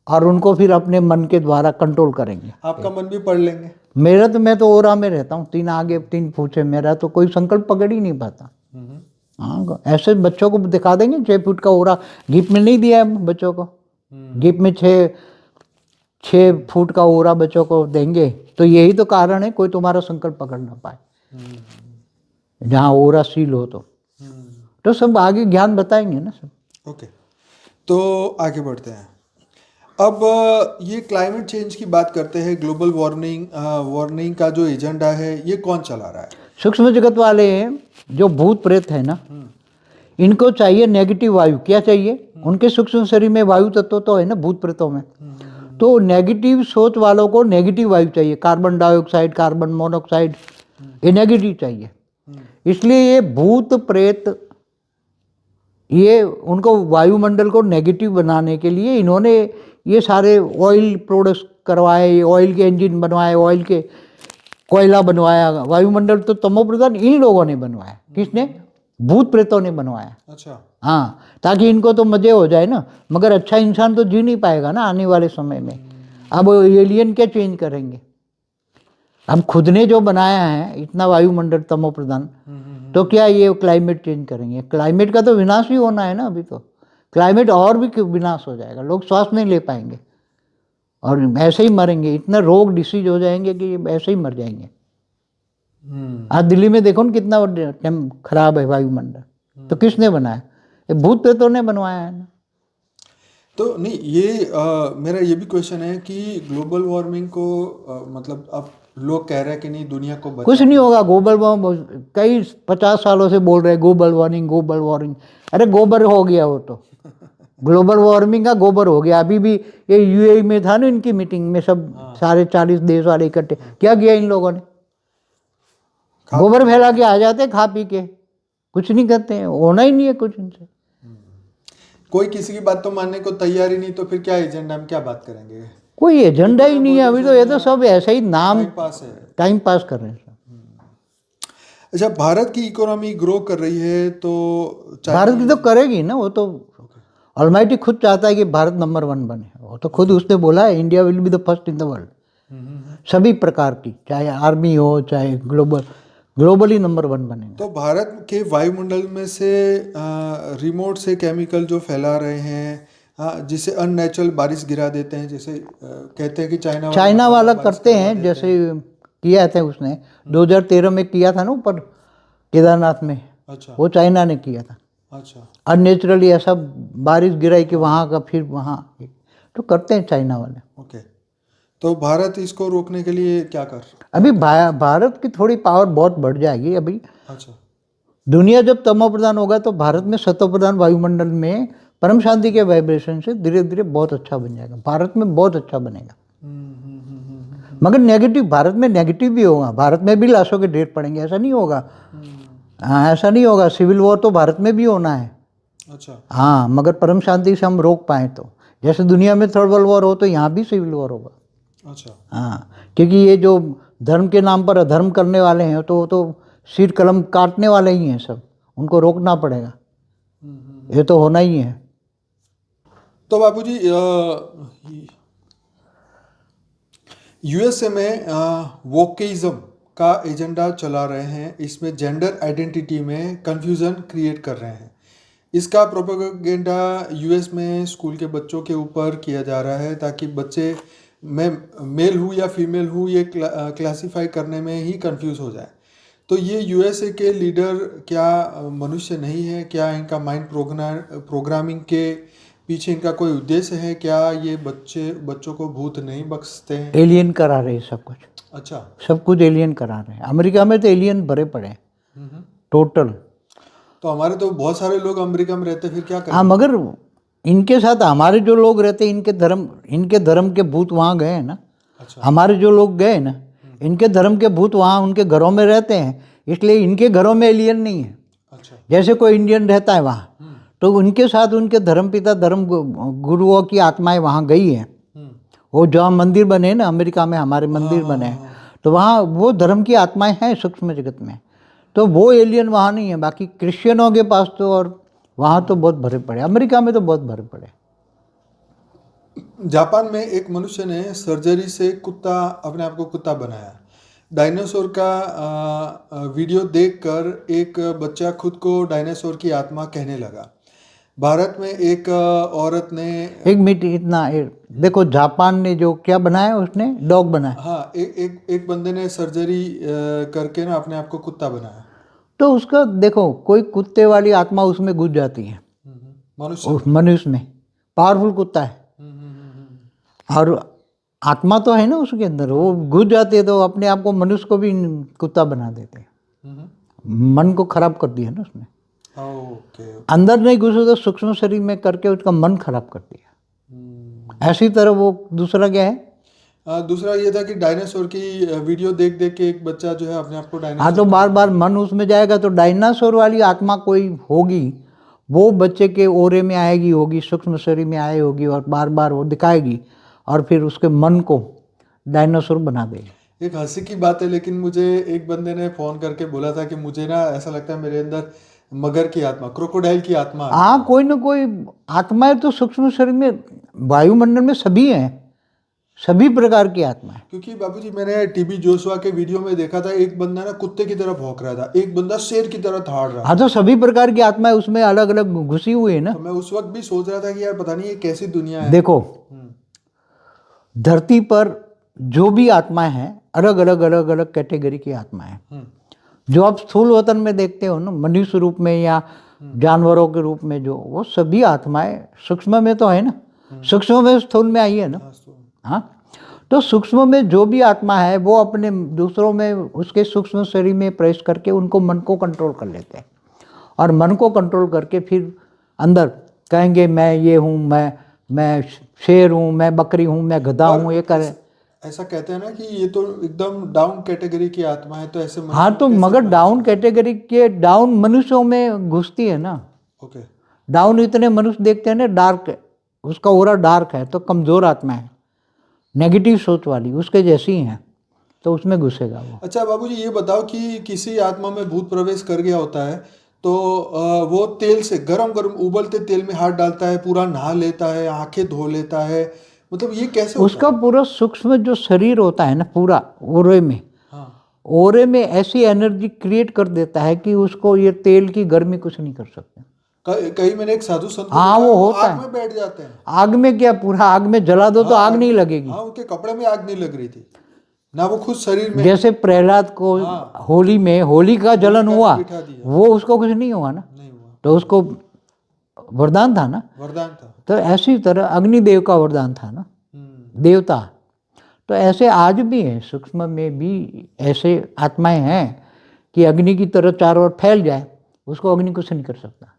और उनको फिर अपने मन के द्वारा कंट्रोल करेंगे। आपका मन भी पढ़ लेंगे? मेरा तो, मैं तो ओरा में रहता हूँ, 3 आगे 3 पीछे, मेरा तो कोई संकल्प पकड़ ही नहीं पाता। हाँ, ऐसे बच्चों को दिखा देंगे 6 फुट का ओरा, गिफ्ट में नहीं दिया है बच्चों को, गिफ्ट में 6 फुट का ओरा बच्चों को देंगे। तो यही तो कारण है कोई तुम्हारा संकल्प पकड़ ना पाए, जहाँ ओरा सील हो। तो सब आगे ज्ञान बताएंगे ना सब। ओके, तो आगे बढ़ते हैं। अब ये क्लाइमेट चेंज की बात करते हैं, ग्लोबल वार्मिंग का जो एजेंडा है ये कौन चला रहा है? सूक्ष्म जगत वाले जो भूत प्रेत है ना, इनको चाहिए नेगेटिव वायु। क्या चाहिए? उनके सूक्ष्म शरीर में वायु तत्व तो है ना, भूत प्रेतों में। तो नेगेटिव सोच वालों को नेगेटिव वायु चाहिए, कार्बन डाइऑक्साइड, कार्बन मोनोऑक्साइड, ये नेगेटिव चाहिए। इसलिए ये भूत प्रेत, ये उनको वायुमंडल को नेगेटिव बनाने के लिए इन्होंने ये सारे ऑयल प्रोडक्ट्स करवाए, ऑयल के इंजन बनवाए, ऑयल के कोयला बनवाया। वायुमंडल तो तमो प्रधान इन लोगों ने बनवाया। किसने? भूत प्रेतों ने बनवाया। अच्छा। हाँ, ताकि इनको तो मजे हो जाए ना, मगर अच्छा इंसान तो जी नहीं पाएगा ना आने वाले समय में। अब एलियन क्या चेंज करेंगे? अब खुद ने जो बनाया है इतना वायुमंडल तमो प्रधान, तो क्या ये क्लाइमेट चेंज करेंगे? क्लाइमेट का तो विनाश ही होना है ना। अभी तो क्लाइमेट और भी विनाश हो जाएगा, लोग श्वास नहीं ले पाएंगे और ऐसे ही मरेंगे। इतना रोग डिसीज हो जाएंगे कि ऐसे ही मर जाएंगे। आज दिल्ली में देखो ना कितना खराब है वायुमंडल, तो किसने बनाया? ये भूत प्रेतों ने बनवाया है ना। तो नहीं, ये मेरा ये भी क्वेश्चन है कि ग्लोबल वार्मिंग को मतलब अब लोग कह रहे हैं कि नहीं दुनिया को कुछ नहीं होगा। ग्लोबल वार्मिंग कई 50 सालों से बोल रहे हैं, ग्लोबल वार्मिंग ग्लोबल वार्मिंग। अरे गोबर हो गया वो तो, ग्लोबल वार्मिंग का गोबर हो गया। अभी भी ये यूएई में था ना, इनकी मीटिंग में सब सारे 40 देश वाले इकट्ठे, क्या किया इन लोगों ने? गोबर फैला के आ जाते, खा पी के, कुछ नहीं करते हैं, होना ही नहीं है कुछ इनसे। कोई किसी की बात तो मानने को तैयार ही नहीं, तो फिर क्या एजेंडा में क्या बात करेंगे? कोई एजेंडा ही नहीं है अभी तो, ये तो सब ऐसे ही नाम पास है, टाइम पास कर रहे हैं सब। अच्छा, भारत की इकोनॉमी ग्रो कर रही है तो भारत की तो करेगी ना, वो तो ऑलमाइटी खुद चाहता है कि भारत नंबर 1 बने। वो तो खुद उसने बोला है, India will be the first in the world. सभी प्रकार की, चाहे आर्मी हो चाहे ग्लोबली नंबर 1 बने। तो भारत के वायुमंडल में से रिमोट से केमिकल जो फैला रहे हैं, जिसे अननेचुरल बारिश गिरा देते हैं, जैसे कहते हैं कि चाइना वाला करते हैं। जैसे किया था उसने 2013 में किया था ना ऊपर केदारनाथ में। अच्छा। वो चाइना ने किया था। अच्छा। अननेचुरली ऐसा बारिश गिराई कि वहाँ का फिर वहाँ, तो करते हैं चाइना वाले। ओके, तो भारत इसको रोकने के लिए क्या कर? अभी भारत की थोड़ी पावर बहुत बढ़ जाएगी अभी। अच्छा। दुनिया जब तमो प्रधान होगा तो भारत में सतो प्रधान वायुमंडल में परम शांति के वाइब्रेशन से धीरे धीरे बहुत अच्छा बन जाएगा, भारत में बहुत अच्छा बनेगा। मगर नेगेटिव, भारत में नेगेटिव भी होगा, भारत में भी लाशों के ढेर पड़ेंगे, ऐसा नहीं होगा। हाँ, ऐसा नहीं होगा। सिविल वॉर तो भारत में भी होना है। अच्छा। हाँ, मगर परम शांति से हम रोक पाए तो, जैसे दुनिया में थर्ड वर्ल्ड वॉर हो तो यहाँ भी सिविल वॉर होगा। अच्छा। हाँ, क्योंकि ये जो धर्म के नाम पर अधर्म करने वाले हैं तो वो तो सिर कलम काटने वाले ही हैं सब, उनको रोकना पड़ेगा, ये तो होना ही है। तो बाबूजी यूएसए में वोकेइज्म का एजेंडा चला रहे हैं, इसमें जेंडर आइडेंटिटी में कंफ्यूजन क्रिएट कर रहे हैं। इसका प्रोपेगेंडा यूएस में स्कूल के बच्चों के ऊपर किया जा रहा है ताकि बच्चे मैं मेल हूँ या फीमेल हूँ ये क्लासिफाई करने में ही कंफ्यूज हो जाए। तो ये यूएसए के लीडर क्या मनुष्य नहीं है? क्या इनका माइंड प्रोग्रामिंग के पीछे इनका कोई उद्देश्य है? क्या ये बच्चों को भूत नहीं बख्शते हैं? एलियन करा रहे हैं सब कुछ। अच्छा। सब कुछ एलियन करा रहे हैं। अमेरिका में तो एलियन भरे पड़े हैं टोटल। तो हमारे तो बहुत सारे लोग अमेरिका में रहते, फिर क्या हाँ, करें? मगर इनके साथ हमारे जो लोग रहते हैं, इनके धर्म के भूत वहाँ गए हैं ना। अच्छा। हमारे जो लोग गए ना, इनके धर्म के भूत वहाँ उनके घरों में रहते हैं, इसलिए इनके घरों में एलियन नहीं है। अच्छा। जैसे कोई इंडियन रहता है वहाँ, तो उनके साथ उनके धर्म पिता धर्म गुरुओं की आत्माएं वहाँ गई हैं। वो जहाँ मंदिर बने ना अमेरिका में, हमारे मंदिर बने हैं, तो वहाँ वो धर्म की आत्माएं हैं सूक्ष्म जगत में, तो वो एलियन वहाँ नहीं है। बाकी क्रिश्चियनों के पास तो और वहाँ तो बहुत भरे पड़े, अमेरिका में तो बहुत भरे पड़े। जापान में एक मनुष्य ने सर्जरी से कुत्ता, अपने आप को कुत्ता बनाया। डायनासोर का वीडियो देखकर एक बच्चा खुद को डायनासोर की आत्मा कहने लगा। भारत में एक औरत ने एक मिनट, देखो जापान ने जो क्या बनाया, उसने डॉग बनाया। हाँ, एक बंदे ने सर्जरी करके ना अपने आप को कुत्ता बनाया। तो उसका देखो, कोई कुत्ते वाली आत्मा उसमें घुस जाती है, मनुष्य उस मनुष्य में। पावरफुल कुत्ता है और आत्मा तो है ना उसके अंदर, वो घुस जाती है तो अपने आप को मनुष्य को भी कुत्ता बना देते हैं। मन को खराब कर दिया ना उसने। ओके। अंदर नहीं घुसे तो सूक्ष्म शरीर में करके उसका मन खराब कर दिया। ऐसी तरह वो दूसरा क्या है? दूसरा ये था कि डायनासोर की वीडियो देख देख के एक बच्चा जो है अपने आप को डायनासोर। हाँ, तो बार बार मन उसमें जाएगा तो डायनासोर वाली आत्मा कोई होगी, वो बच्चे के ओरे में आएगी होगी, सूक्ष्म शरीर में आए होगी और बार बार वो दिखाएगी और फिर उसके मन को डायनासोर बना देगी। एक हंसी की बात है, लेकिन मुझे एक बंदे ने फ़ोन करके बोला था कि मुझे ना ऐसा लगता है मेरे अंदर मगर की आत्मा, क्रोकोडाइल की आत्मा। हाँ, कोई ना कोई आत्माएं तो सूक्ष्म शरीर में, वायुमंडल में सभी हैं, सभी प्रकार की आत्माएं। क्योंकि बाबूजी मैंने टीबी जोशुआ के वीडियो में देखा था, एक बंदा ना कुत्ते की तरह भौंक रहा था, एक बंदा शेर की तरह दहाड़ रहा था। हाँ, तो सभी प्रकार की आत्माएं उसमें अलग अलग घुसी हुई है ना। तो मैं उस वक्त भी सोच रहा था कि यार पता नहीं ये कैसी दुनिया है। देखो, धरती पर जो भी आत्माएं हैं, अलग अलग अलग अलग कैटेगरी की आत्माएं हैं। जो आप स्थूल वतन में देखते हो ना, मनुष्य रूप में या जानवरों के रूप में, जो वो सभी आत्माएं सूक्ष्म में तो है ना, सूक्ष्म में स्थूल में आई है ना। हाँ, तो सूक्ष्म में जो भी आत्मा है वो अपने दूसरों में उसके सूक्ष्म शरीर में प्रवेश करके उनको मन को कंट्रोल कर लेते हैं और मन को कंट्रोल करके फिर अंदर कहेंगे मैं ये हूँ, मैं शेर हूँ, मैं बकरी हूँ, मैं गधा हूँ, ये करें। ऐसा कहते हैं ना कि ये तो एकदम डाउन कैटेगरी की आत्मा है, तो ऐसे हाँ, तो मगर डाउन कैटेगरी के डाउन मनुष्यों में घुसती है ना। ओके। डाउन इतने मनुष्य देखते हैं ना, डार्क, उसका ओरा डार्क है तो कमज़ोर आत्मा है, नेगेटिव सोच वाली, उसके जैसी हैं, तो उसमें घुसेगा वो। अच्छा बाबूजी, ये बताओ कि किसी आत्मा में भूत प्रवेश कर गया होता है तो वो तेल से, गरम गरम उबलते तेल में हाथ डालता है, पूरा नहा लेता है, आंखें धो लेता है, मतलब ये कैसे उसका होता है? पूरा सूक्ष्म जो शरीर होता है ना, पूरा ओरे में, हाँ। ओरे में ऐसी एनर्जी क्रिएट कर देता है कि उसको ये तेल की गर्मी कुछ नहीं कर सकते। कहीं मैंने एक साधु संत को हाँ, देखा, वो होता आग है। में बैठ जाते हैं। आग में क्या, पूरा आग में जला दो तो आग नहीं लगेगी। हाँ, उनके कपड़े में आग नहीं लग रही थी ना, वो खुद शरीर में। जैसे प्रहलाद को होली में होली का जलन हुआ, बिठा दिया। वो उसको कुछ नहीं हुआ ना, नहीं हुआ, तो उसको वरदान था ना। वरदान था। तो ऐसी तरह अग्निदेव का वरदान था ना, देवता। तो ऐसे आज भी है, सूक्ष्म में भी ऐसे आत्माएं हैं कि अग्नि की तरह चारों ओर फैल जाए उसको अग्नि कुछ नहीं कर सकता।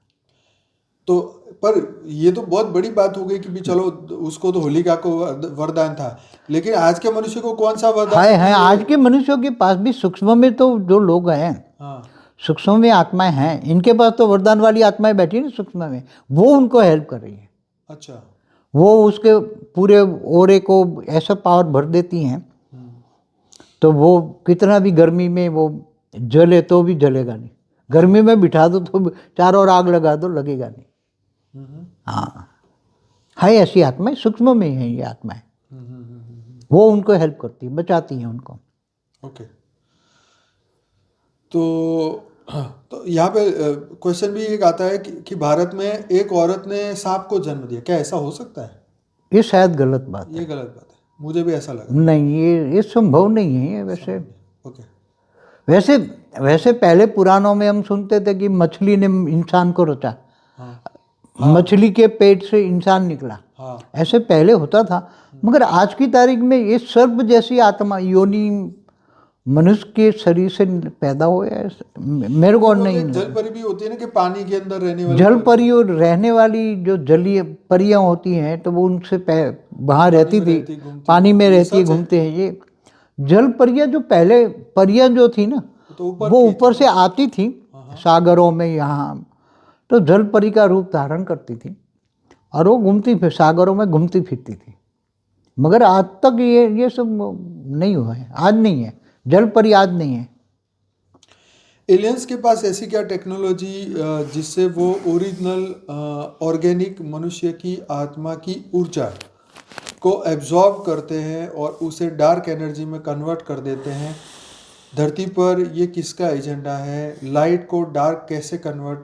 तो पर ये तो बहुत बड़ी बात हो गई कि भी चलो उसको तो होलिका को वरदान था, लेकिन आज के मनुष्य को कौन सा वरदान है कि आज के मनुष्यों के पास भी सूक्ष्म में तो जो लोग हैं, हाँ सूक्ष्म में आत्माएं हैं, इनके पास तो वरदान वाली आत्माएं बैठी ना सूक्ष्म में, वो उनको हेल्प कर रही है। अच्छा वो उसके पूरे ओरे को ऐसा पावर भर देती हैं, तो वो कितना भी गर्मी में वो जले तो भी जलेगा नहीं, गर्मी में बिठा दो तो चारों ओर आग लगा दो लगेगा नहीं। हाँ, है ऐसी आत्माएं, सूक्ष्म में है ये आत्माएं, वो उनको हेल्प करती है, बचाती हैं उनको। ओके। तो यहाँ पे क्वेश्चन भी एक आता है कि भारत में एक औरत ने सांप को जन्म दिया, क्या ऐसा हो सकता है? ये शायद गलत बात है। ये गलत बात है, मुझे भी ऐसा लगा। नहीं, ये संभव नहीं है ये। वैसे ओके वैसे वैसे पहले पुराणों में हम सुनते थे कि मछली ने इंसान को रचा, हाँ मछली के पेट से इंसान निकला, हाँ ऐसे पहले होता था। मगर आज की तारीख में ये सर्प जैसी आत्मा योनि मनुष्य के शरीर से पैदा हुआ है, मेरे को नहीं। जल परी भी होती है ना कि पानी के अंदर रहने वाली जल परी और रहने वाली जो जलीय परियां होती हैं, तो वो उनसे वहाँ रहती थी, पानी में रहती है, घूमते हैं। ये जल परियां जो पहले परियां जो थी ना, तो वो ऊपर से आती थी सागरों में, यहाँ तो जल परी का रूप धारण करती थी और वो घूमती फिर सागरों में घूमती फिरती थी। मगर आज तक ये सब नहीं हुआ है, आज नहीं है, जल परी आज नहीं है। एलियंस के पास ऐसी क्या टेक्नोलॉजी जिससे वो ओरिजिनल ऑर्गेनिक मनुष्य की आत्मा की ऊर्जा को एब्जॉर्ब करते हैं और उसे डार्क एनर्जी में कन्वर्ट कर देते हैं? धरती पर ये किसका एजेंडा है? लाइट को डार्क कैसे कन्वर्ट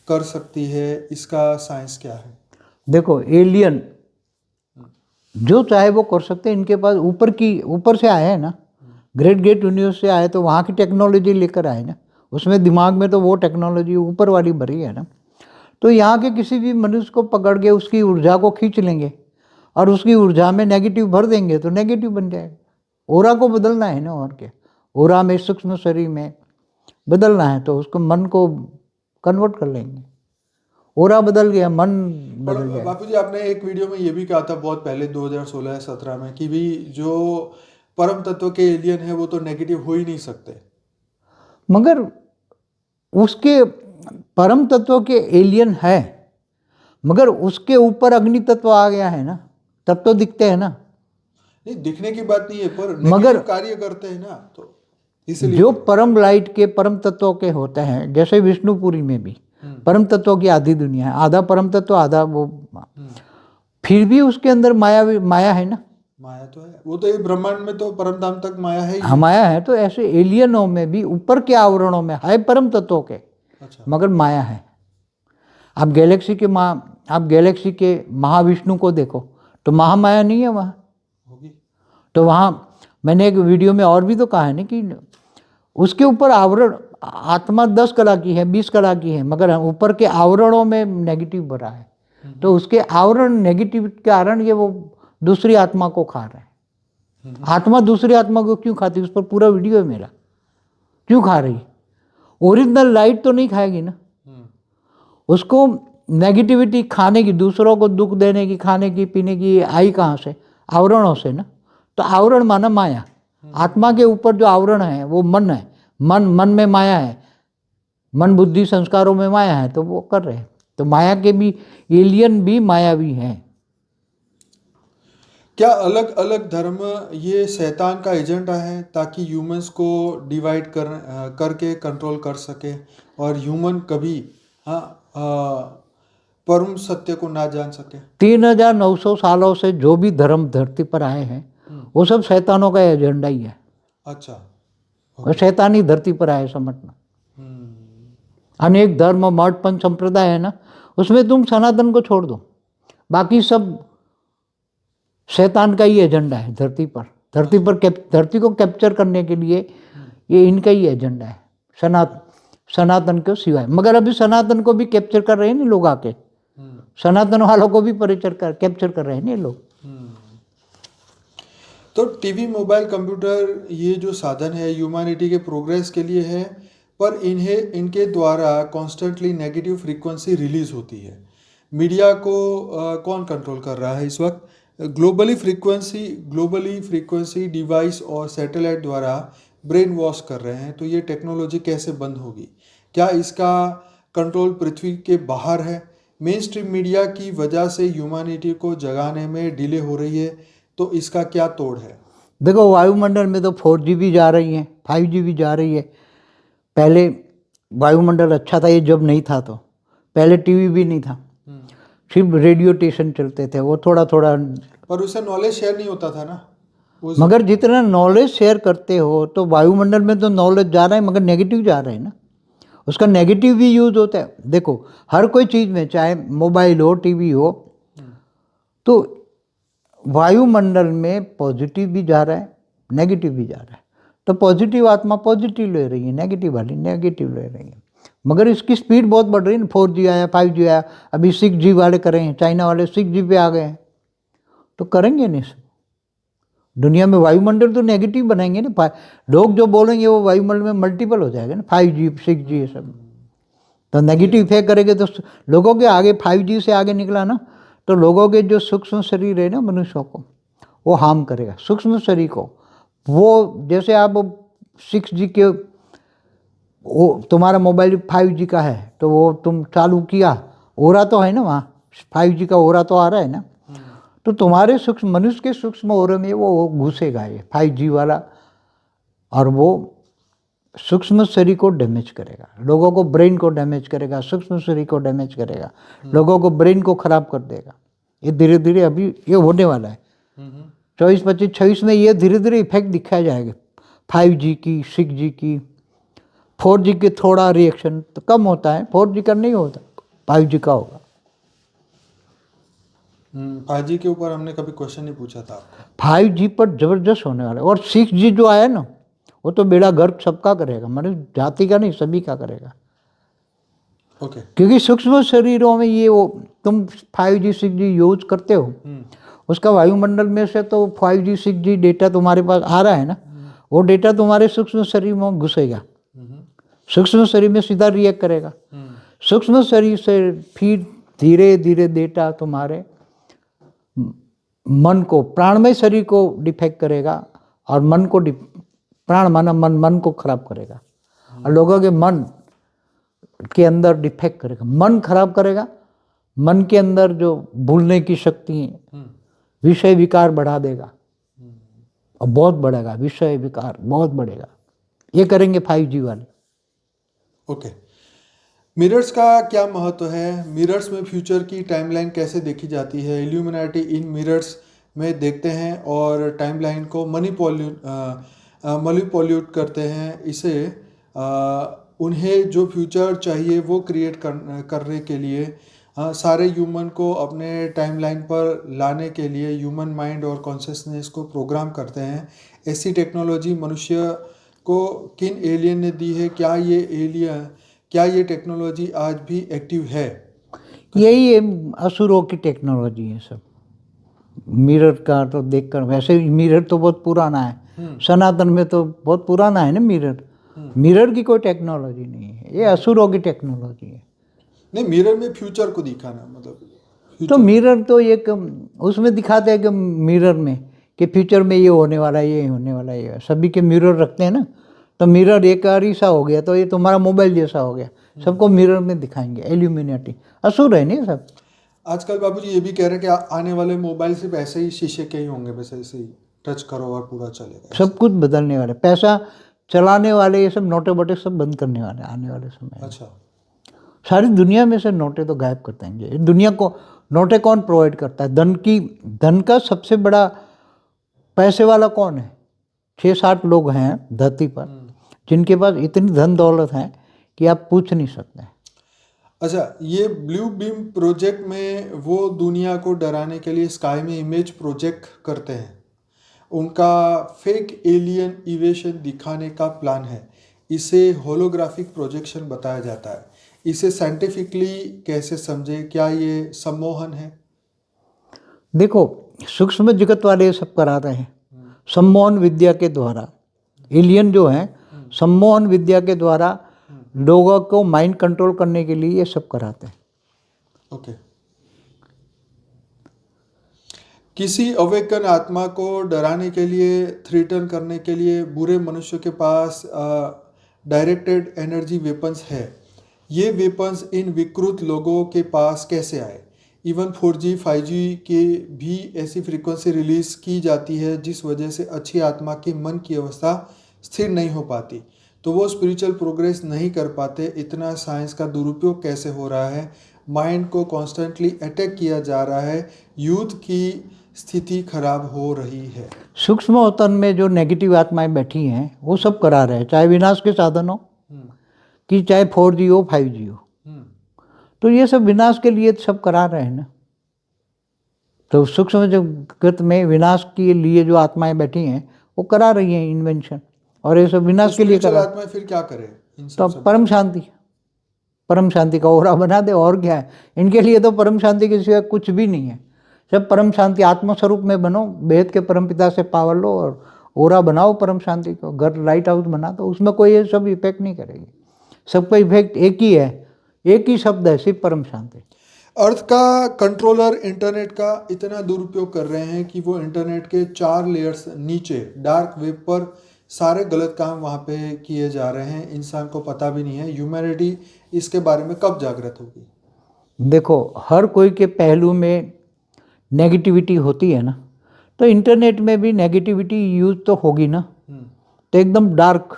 कर सकती है, इसका साइंस क्या है? देखो, एलियन जो चाहे वो कर सकते हैं, इनके पास ऊपर से आए हैं ना, ग्रेट गेट यूनिवर्स से आए, तो वहाँ की टेक्नोलॉजी लेकर आए ना, उसमें दिमाग में तो वो टेक्नोलॉजी ऊपर वाली भरी है ना। तो यहाँ के किसी भी मनुष्य को पकड़ के उसकी ऊर्जा को खींच लेंगे और उसकी ऊर्जा में नेगेटिव भर देंगे तो नेगेटिव बन जाएगा। ओरा को बदलना है ना, और क्या, ओरा में सूक्ष्म शरीर में बदलना है तो उसको मन को कन्वर्ट कर लेंगे। ओरा बदल गया, मन बदल गया। बापू जी, आपने एक वीडियो में ये भी कहा था बहुत पहले 2016-17 में कि भी जो परम तत्व के एलियन है वो तो नेगेटिव हो ही नहीं सकते। मगर उसके परम तत्व के एलियन है, मगर उसके ऊपर अग्नि तत्व आ गया है ना, तब तो दिखते हैं ना। नहीं, दिखने की बात नहीं है, पर मगर नेगेटिव कार्य करते हैं ना, तो इसलिए जो परम लाइट के परम तत्वों के होते हैं, जैसे विष्णुपुरी में भी परम तत्वों की आधी दुनिया है, आधा परम तत्व आधा वो, फिर भी उसके अंदर माया है ना। माया तो है, वो तो ये ब्रह्मांड में तो परम धाम तक माया है ही। हाँ, माया है। तो ऐसे एलियनों में भी ऊपर के आवरणों में है परम तत्वों के, अच्छा। मगर माया है। आप गैलेक्सी के महाविष्णु को देखो तो महामाया नहीं है वहाँ होगी। तो वहाँ मैंने एक वीडियो में और भी तो कहा है ना कि उसके ऊपर आवरण, आत्मा 10 कला की है, 20 कला की है, मगर ऊपर के आवरणों में नेगेटिव भरा है। तो उसके आवरण नेगेटिव के कारण ये वो दूसरी आत्मा को खा रहा है। आत्मा दूसरी आत्मा को क्यों खाती है, उस पर पूरा वीडियो है मेरा, क्यों खा रही? ओरिजिनल लाइट तो नहीं खाएगी ना, उसको नेगेटिविटी खाने की, दूसरों को दुख देने की, खाने की पीने की आई कहाँ से? आवरणों से ना। तो आवरण माना माया। आत्मा के ऊपर जो आवरण है वो मन है, मन में माया है, मन बुद्धि संस्कारों में माया है, तो वो कर रहे हैं। तो माया के भी एलियन भी मायावी हैं। क्या अलग अलग धर्म ये शैतान का एजेंडा है ताकि ह्यूमंस को डिवाइड करके कंट्रोल कर सके और ह्यूमन कभी परम सत्य को ना जान सके? 3900 सालों से जो भी धर्म धरती पर आए हैं वो सब शैतानों का एजेंडा ही है। अच्छा, वो शैतानी धरती पर आए समझना। अनेक धर्म मठ पंच संप्रदाय है ना, उसमें तुम सनातन को छोड़ दो, बाकी सब शैतान का ही एजेंडा है धरती पर। धरती को कैप्चर करने के लिए ये इनका ही एजेंडा है, सनातन के सिवाय। मगर अभी सनातन को भी कैप्चर कर रहे हैं ना लोग आके, सनातन वालों को भी कैप्चर कर रहे हैं ना लोग। तो टीवी, मोबाइल, कंप्यूटर ये जो साधन है ह्यूमैनिटी के प्रोग्रेस के लिए है, पर इनके द्वारा कॉन्स्टेंटली नेगेटिव फ्रीक्वेंसी रिलीज होती है। मीडिया को कौन कंट्रोल कर रहा है इस वक्त? ग्लोबली फ्रीक्वेंसी डिवाइस और सैटेलाइट द्वारा ब्रेन वॉश कर रहे हैं। तो ये टेक्नोलॉजी कैसे बंद होगी? क्या इसका कंट्रोल पृथ्वी के बाहर है? मेन स्ट्रीम मीडिया की वजह से ह्यूमैनिटी को जगाने में डिले हो रही है, तो इसका क्या तोड़ है? देखो, वायुमंडल में तो 4G भी जा रही है, 5G भी जा रही है। पहले वायुमंडल अच्छा था, ये जब नहीं था तो पहले टीवी भी नहीं था, सिर्फ रेडियो स्टेशन चलते थे, वो थोड़ा थोड़ा। पर उससे नॉलेज शेयर नहीं होता था ना मगर जितना नॉलेज शेयर करते हो तो वायुमंडल में तो नॉलेज जा रहा है, मगर नेगेटिव जा रहा है ना, उसका नेगेटिव भी यूज होता है। देखो, हर कोई चीज़ में, चाहे मोबाइल हो, टीवी हो, तो वायुमंडल में पॉजिटिव भी जा रहा है, नेगेटिव भी जा रहा है। तो पॉजिटिव आत्मा पॉजिटिव ले रही है, नेगेटिव वाली नेगेटिव ले रही है। मगर इसकी स्पीड बहुत बढ़ रही है ना, 4G आया, 5G आया, अभी 6G वाले करें, चाइना वाले 6G पे आ गए हैं, तो करेंगे नहीं सब। दुनिया में वायुमंडल तो नेगेटिव बनाएंगे ना, लोग जो बोलेंगे वो वायुमंडल में मल्टीपल हो जाएगा ना, 5G 6G ये सब। तो नेगेटिव इफेक्ट करेंगे तो लोगों के आगे 5G से आगे निकला ना, तो लोगों के जो सूक्ष्म शरीर है ना, मनुष्यों को वो हार्म करेगा, सूक्ष्म शरीर को। वो जैसे आप 6G के, वो तुम्हारा मोबाइल 5G का है तो वो तुम चालू किया, ओरा तो है ना वहाँ, 5G का ओरा तो आ रहा है ना, तो तुम्हारे सूक्ष्म, मनुष्य के सूक्ष्म ओरे में वो घुसेगा ये 5G वाला, और वो सूक्ष्म शरीर को डैमेज करेगा, लोगों को ब्रेन को डैमेज करेगा, सूक्ष्म शरीर को डैमेज करेगा, लोगों को ब्रेन को खराब कर देगा। ये धीरे धीरे अभी ये होने वाला है, 24, 25, 26 में ये धीरे धीरे इफेक्ट दिखाया जाएगा 5G की, 6G की। 4G के थोड़ा रिएक्शन तो कम होता है, 4G का नहीं होता, 5G का होगा। 5G के ऊपर हमने कभी क्वेश्चन नहीं पूछा था आपको। 5G पर जबरदस्त होने वाला है, और 6G जो आया ना, वो तो बेड़ा गर्क सबका करेगा, मनुष्य जाति का नहीं, सभी का करेगा। ओके। क्योंकि सूक्ष्म शरीरों में ये वो तुम 5G 6G यूज करते हो, उसका वायुमंडल में से तो 5G 6G डेटा तुम्हारे पास आ रहा है ना, वो डेटा तुम्हारे सूक्ष्म शरीर में घुसेगा, सूक्ष्म शरीर में सीधा रिएक्ट करेगा, सूक्ष्म शरीर से फिर धीरे धीरे डेटा तुम्हारे मन को, प्राणमय शरीर को डिफेक्ट करेगा, और मन को, प्राण माना मन को खराब करेगा, और लोगों के मन के अंदर डिफेक्ट करेगा, मन खराब करेगा। मन के अंदर जो भूलने की शक्ति है, विषय विकार बढ़ा देगा, और बहुत बढ़ेगा, विषय विकार बहुत बढ़ेगा, ये करेंगे 5G वाले। ओके। मिरर्स का क्या महत्व है? मिरर्स में फ्यूचर की टाइमलाइन कैसे देखी जाती है? इल्यूमिनाटी इन मिरर्स में देखते हैं और टाइमलाइन को मनीपुलेट करते हैं। इसे उन्हें जो फ्यूचर चाहिए वो क्रिएट करने के लिए सारे ह्यूमन को अपने टाइमलाइन पर लाने के लिए ह्यूमन माइंड और कॉन्शियसनेस को प्रोग्राम करते हैं। ऐसी टेक्नोलॉजी मनुष्य को किन एलियन ने दी है? क्या ये टेक्नोलॉजी आज भी एक्टिव है? यही असुरों की टेक्नोलॉजी है सब। मिरर का तो देखकर, वैसे मिरर तो बहुत पुराना है, सनातन में तो बहुत पुराना है ना मिरर। मिरर की कोई टेक्नोलॉजी नहीं है, ये असुरों की टेक्नोलॉजी है। नहीं, मिरर में फ्यूचर को दिखाना मतलब तो मिरर तो एक उसमें दिखाते हैं कि मिरर में कि फ्यूचर में ये होने वाला है, ये होने वाला है, ये सभी के मिरर रखते हैं ना, तो मिरर एक सा हो गया तो ये तुम्हारा मोबाइल जैसा हो गया, सबको मिरर में दिखाएंगे। इल्यूमिनेटी असुर है नहीं सब। आजकल बाबूजी ये भी कह रहे हैं कि आने वाले मोबाइल सिर्फ ऐसे ही शीशे के ही होंगे, बस ऐसे ही टच करो और पूरा चलेगा। सब कुछ बदलने वाले, पैसा चलाने वाले, ये सब नोटे बोटे सब बंद करने वाले आने वाले समय। अच्छा। सारी दुनिया में से नोटे तो गायब कर देंगे। दुनिया को नोटे कौन प्रोवाइड करता है? धन का सबसे बड़ा पैसे वाला कौन है? 6-7 लोग हैं धरती पर जिनके पास इतनी धन दौलत है कि आप पूछ नहीं सकते। अच्छा, ये ब्लू बीम प्रोजेक्ट में वो दुनिया को डराने के लिए स्काई में इमेज प्रोजेक्ट करते हैं। उनका फेक एलियन इवेशन दिखाने का प्लान है। इसे होलोग्राफिक प्रोजेक्शन बताया जाता है। इसे साइंटिफिकली कैसे समझे? क्या ये सम्मोहन है? देखो, सूक्ष्म जगत वाले ये सब कराते हैं सम्मोहन विद्या के द्वारा। एलियन जो है सम्मोहन विद्या के द्वारा लोगों को माइंड कंट्रोल करने के लिए ये सब कराते हैं। ओके। किसी अवेकन आत्मा को डराने के लिए, थ्रेटन करने के लिए बुरे मनुष्य के पास डायरेक्टेड एनर्जी वेपन्स है। ये वेपन्स इन विकृत लोगों के पास कैसे आए? इवन 4G 5G के भी ऐसी फ्रीक्वेंसी रिलीज की जाती है जिस वजह से अच्छी आत्मा के मन की अवस्था स्थिर नहीं हो पाती, तो वो स्पिरिचुअल प्रोग्रेस नहीं कर पाते। इतना साइंस का दुरुपयोग कैसे हो रहा है? माइंड को कॉन्स्टेंटली अटैक किया जा रहा है, यूथ की स्थिति खराब हो रही है। सूक्ष्म अवतन में जो नेगेटिव आत्माएं बैठी हैं वो सब करा रहे हैं, चाहे विनाश के साधन हो कि चाहे 4G हो 5G हो, तो ये सब विनाश के लिए सब करा रहे हैं ना। तो सूक्ष्म जगत में विनाश के लिए जो आत्माएं बैठी हैं वो करा रही हैं इन्वेंशन, और ये सब विनाश के लिए करा। आत्मा फिर क्या करे? तो परम शांति, परम शांति का ओरा बना दे, और क्या है इनके लिए? तो परम शांति के सिवा कुछ भी नहीं है। जब परम शांति आत्मस्वरूप में बनो, वेद के परम पिता से पावर लो और ओरा बनाओ परम शांति को, घर लाइट हाउस बना दो, उसमें कोई ये सब इफेक्ट नहीं करेगी। सबका इफेक्ट एक ही है, एक ही शब्द है, सिर्फ परम शांति। अर्थ का कंट्रोलर इंटरनेट का इतना दुरुपयोग कर रहे हैं कि वो इंटरनेट के 4 लेयर्स नीचे डार्क वेब पर सारे गलत काम वहाँ पे किए जा रहे हैं। इंसान को पता भी नहीं है। ह्यूमैनिटी इसके बारे में कब जागृत होगी? देखो, हर कोई के पहलू में नेगेटिविटी होती है ना, तो इंटरनेट में भी नेगेटिविटी यूज तो होगी ना। तो एकदम डार्क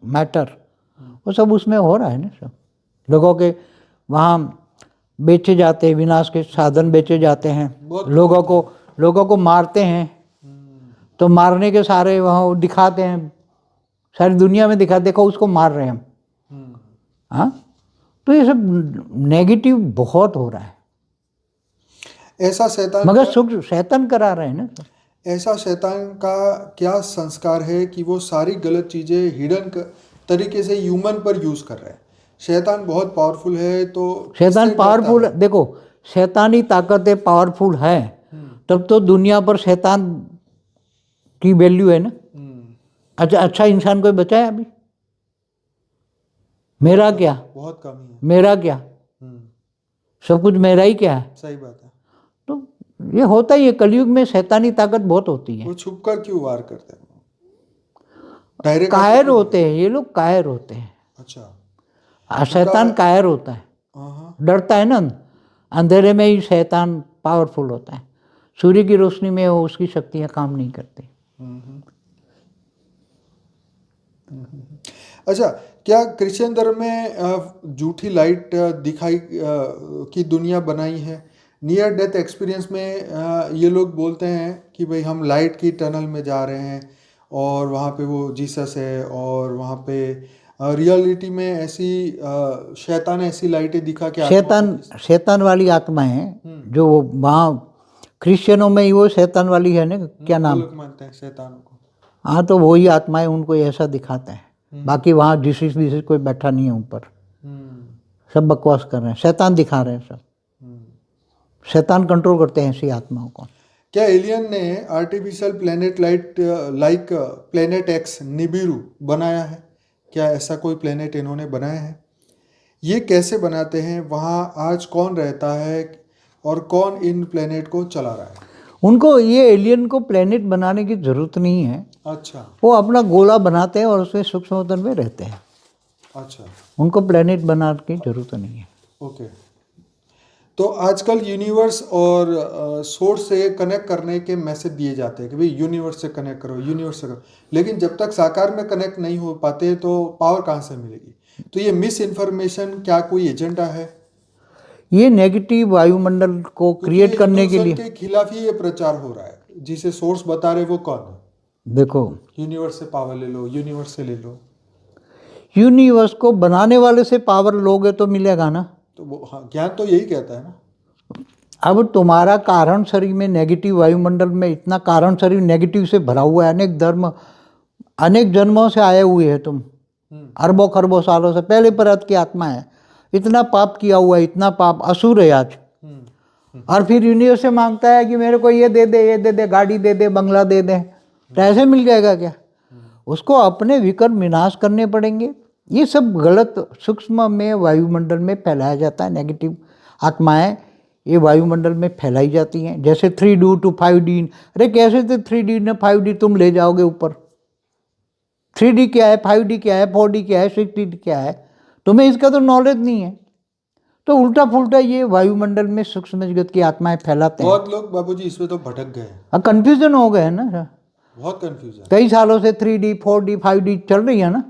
मैटर वो सब उसमें हो रहा है ना। सब लोगों के वहाँ बेचे जाते हैं, विनाश के साधन बेचे जाते हैं, लोगों को मारते हैं। तो मारने के सारे वहाँ दिखाते हैं, सारी दुनिया में देखो उसको मार रहे हैं हम। हाँ, तो ये सब नेगेटिव बहुत हो रहा है। ऐसा शैतान, मगर सुख शैतान करा रहे हैं ना। ऐसा शैतान का क्या संस्कार है कि वो सारी गलत चीज़ें हिडन तरीके से ह्यूमन पर यूज़ कर रहे हैं? शैतान बहुत पावरफुल है, तो शैतान पावरफुल है। देखो, शैतानी ताकतें पावरफुल है, तब तो दुनिया पर शैतान की वैल्यू है ना। अच्छा इंसान कोई बचा है अभी? मेरा क्या? बहुत कम ही है। मेरा क्या? सब कुछ मेरा ही क्या है? सही बात है। तो ये होता ही है, कलयुग में शैतानी ताकत बहुत होती है। वो छुप कर क्यों वार करते हैं? डायरेक्ट कायर होते हैं ये लोग, कायर होते हैं। अच्छा, शैतान कायर होता है, डरता है ना। अंधेरे में ही शैतान पावरफुल होता है, सूर्य की रोशनी में वो उसकी शक्तियाँ काम नहीं करती। अच्छा, क्या क्रिश्चियन धर्म में झूठी लाइट दिखाई की दुनिया बनाई है? नियर डेथ एक्सपीरियंस में ये लोग बोलते हैं कि भाई हम लाइट की टनल में जा रहे हैं और वहाँ पे वो जीसस है, और वहाँ पे रियलिटी में ऐसी शैतान ऐसी लाइटें दिखा के शैतान वाली आत्माएं हैं जो वहाँ क्रिश्चियनों में ही वो शैतान वाली है ना, क्या नाम मानते हैं शैतानों को। हाँ, तो वही आत्माएं उनको ऐसा दिखाते हैं। बाकी वहाँ जीसस कोई बैठा नहीं है ऊपर, सब बकवास कर रहे हैं, शैतान दिखा रहे हैं सब। शैतान कंट्रोल करते हैं ऐसी आत्माओं को। क्या एलियन ने artificial planet like planet X Nibiru बनाया है? क्या ऐसा कोई प्लेनेट इन्होंने बनाया है? ये कैसे बनाते हैं? वहाँ आज कौन रहता है और कौन इन प्लेनेट को चला रहा है? उनको ये एलियन को प्लेनेट बनाने की जरूरत नहीं है। अच्छा, वो अपना गोला बनाते हैं और उसमें सूक्ष्म अवतन में रहते हैं। अच्छा, उनको प्लेनेट बनाने की जरूरत नहीं है। ओके। तो आजकल यूनिवर्स और सोर्स से कनेक्ट करने के मैसेज दिए जाते हैं कि भाई यूनिवर्स से कनेक्ट करो, यूनिवर्स से करो, लेकिन जब तक साकार में कनेक्ट नहीं हो पाते तो पावर कहाँ से मिलेगी? तो ये मिस इन्फॉर्मेशन क्या कोई एजेंडा है? ये नेगेटिव वायुमंडल को क्रिएट करने के लिए के खिलाफ ही ये प्रचार हो रहा है। जिसे सोर्स बता रहे वो कौन है? देखो, यूनिवर्स से पावर ले लो, यूनिवर्स से ले लो। यूनिवर्स को बनाने वाले से पावर लोगे तो मिलेगा ना। तो वो हाँ, ज्ञान तो यही कहता है ना। अब तुम्हारा कारण शरीर में नेगेटिव वायुमंडल में इतना कारण शरीर नेगेटिव से भरा हुआ है, अनेक धर्म अनेक जन्मों से आए हुए हैं तुम, अरबों खरबों सालों से, पहले परत की आत्मा है, इतना पाप किया हुआ है, इतना पाप, असुर है आज। और फिर यूनिवर्स से मांगता है कि मेरे को ये दे दे, ये दे दे, गाड़ी दे दे, बंगला दे दे, तो ऐसे मिल जाएगा क्या? उसको अपने विकर्म विनाश करने पड़ेंगे ये सब गलत सूक्ष्म में वायुमंडल में फैलाया जाता है। नेगेटिव आत्माएं ये वायुमंडल में फैलाई जाती हैं। जैसे 3D to 5D, अरे कैसे थे 3D ने 5D तुम ले जाओगे ऊपर? 3D क्या है, 5D क्या है, 4D क्या है, 6D क्या है, तुम्हें इसका तो नॉलेज नहीं है। तो उल्टा फुल्टा ये वायुमंडल में सूक्ष्म जगत की आत्माएं फैलाते हैं। बहुत लोग बाबूजी इसमें तो भटक गए हैं, अब कंफ्यूजन हो गए हैं ना, बहुत कंफ्यूजन। कई सालों से 3D 4D 5D चल रही है ना।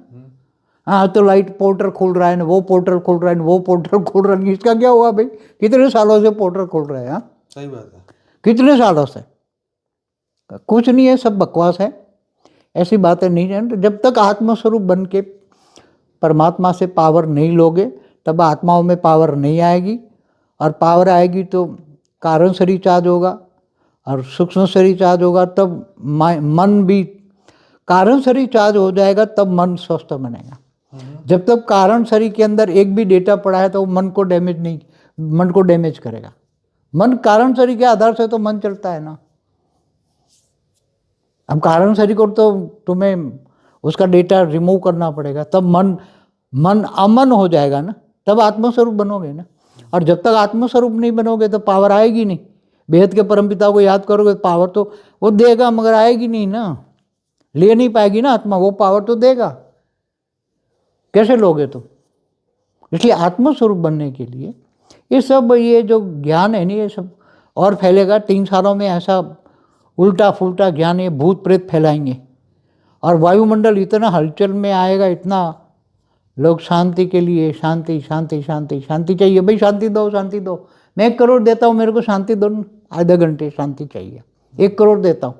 हाँ तो लाइट पोर्टल खुल रहा है ना, वो पोर्टल खुल रहा है ना, वो पोर्टल खुल रहा है, इसका क्या हुआ भाई? कितने सालों से पोर्टल खुल रहे हैं? हाँ सही बात है। कितने सालों से? कुछ नहीं है, सब बकवास है, ऐसी बातें नहीं है। तो जब तक आत्मस्वरूप बन के परमात्मा से पावर नहीं लोगे तब आत्माओं में पावर नहीं आएगी, और पावर आएगी तो कारण शरीर चार्ज होगा और सूक्ष्म शरीर चार्ज होगा, तब मन भी कारण शरीर चार्ज हो जाएगा, तब मन स्वस्थ बनेगा। जब तक कारण शरीर के अंदर एक भी डेटा पड़ा है तो मन को डैमेज करेगा। मन कारण शरीर के आधार से तो मन चलता है ना। अब कारण शरीर को तो तुम्हें उसका डेटा रिमूव करना पड़ेगा, तब मन अमन हो जाएगा ना, तब आत्मस्वरूप बनोगे ना। और जब तक आत्मस्वरूप नहीं बनोगे तो पावर आएगी नहीं। बेहद के परमपिता को याद करोगे, पावर तो वो देगा मगर आएगी नहीं ना, ले नहीं पाएगी ना आत्मा, वो पावर तो देगा, कैसे लोगे तुम? इसलिए आत्मस्वरूप बनने के लिए ये जो ज्ञान है नहीं, ये सब और फैलेगा। 3 सालों में ऐसा उल्टा फुल्टा ज्ञान ये भूत प्रेत फैलाएंगे, और वायुमंडल इतना हलचल में आएगा, इतना लोग शांति के लिए शांति शांति शांति शांति चाहिए। भाई शांति दो, शांति दो। मैं 1 करोड़ देता हूँ, मेरे को शांति दो, आधे घंटे शांति चाहिए। 1 करोड़ देता हूँ,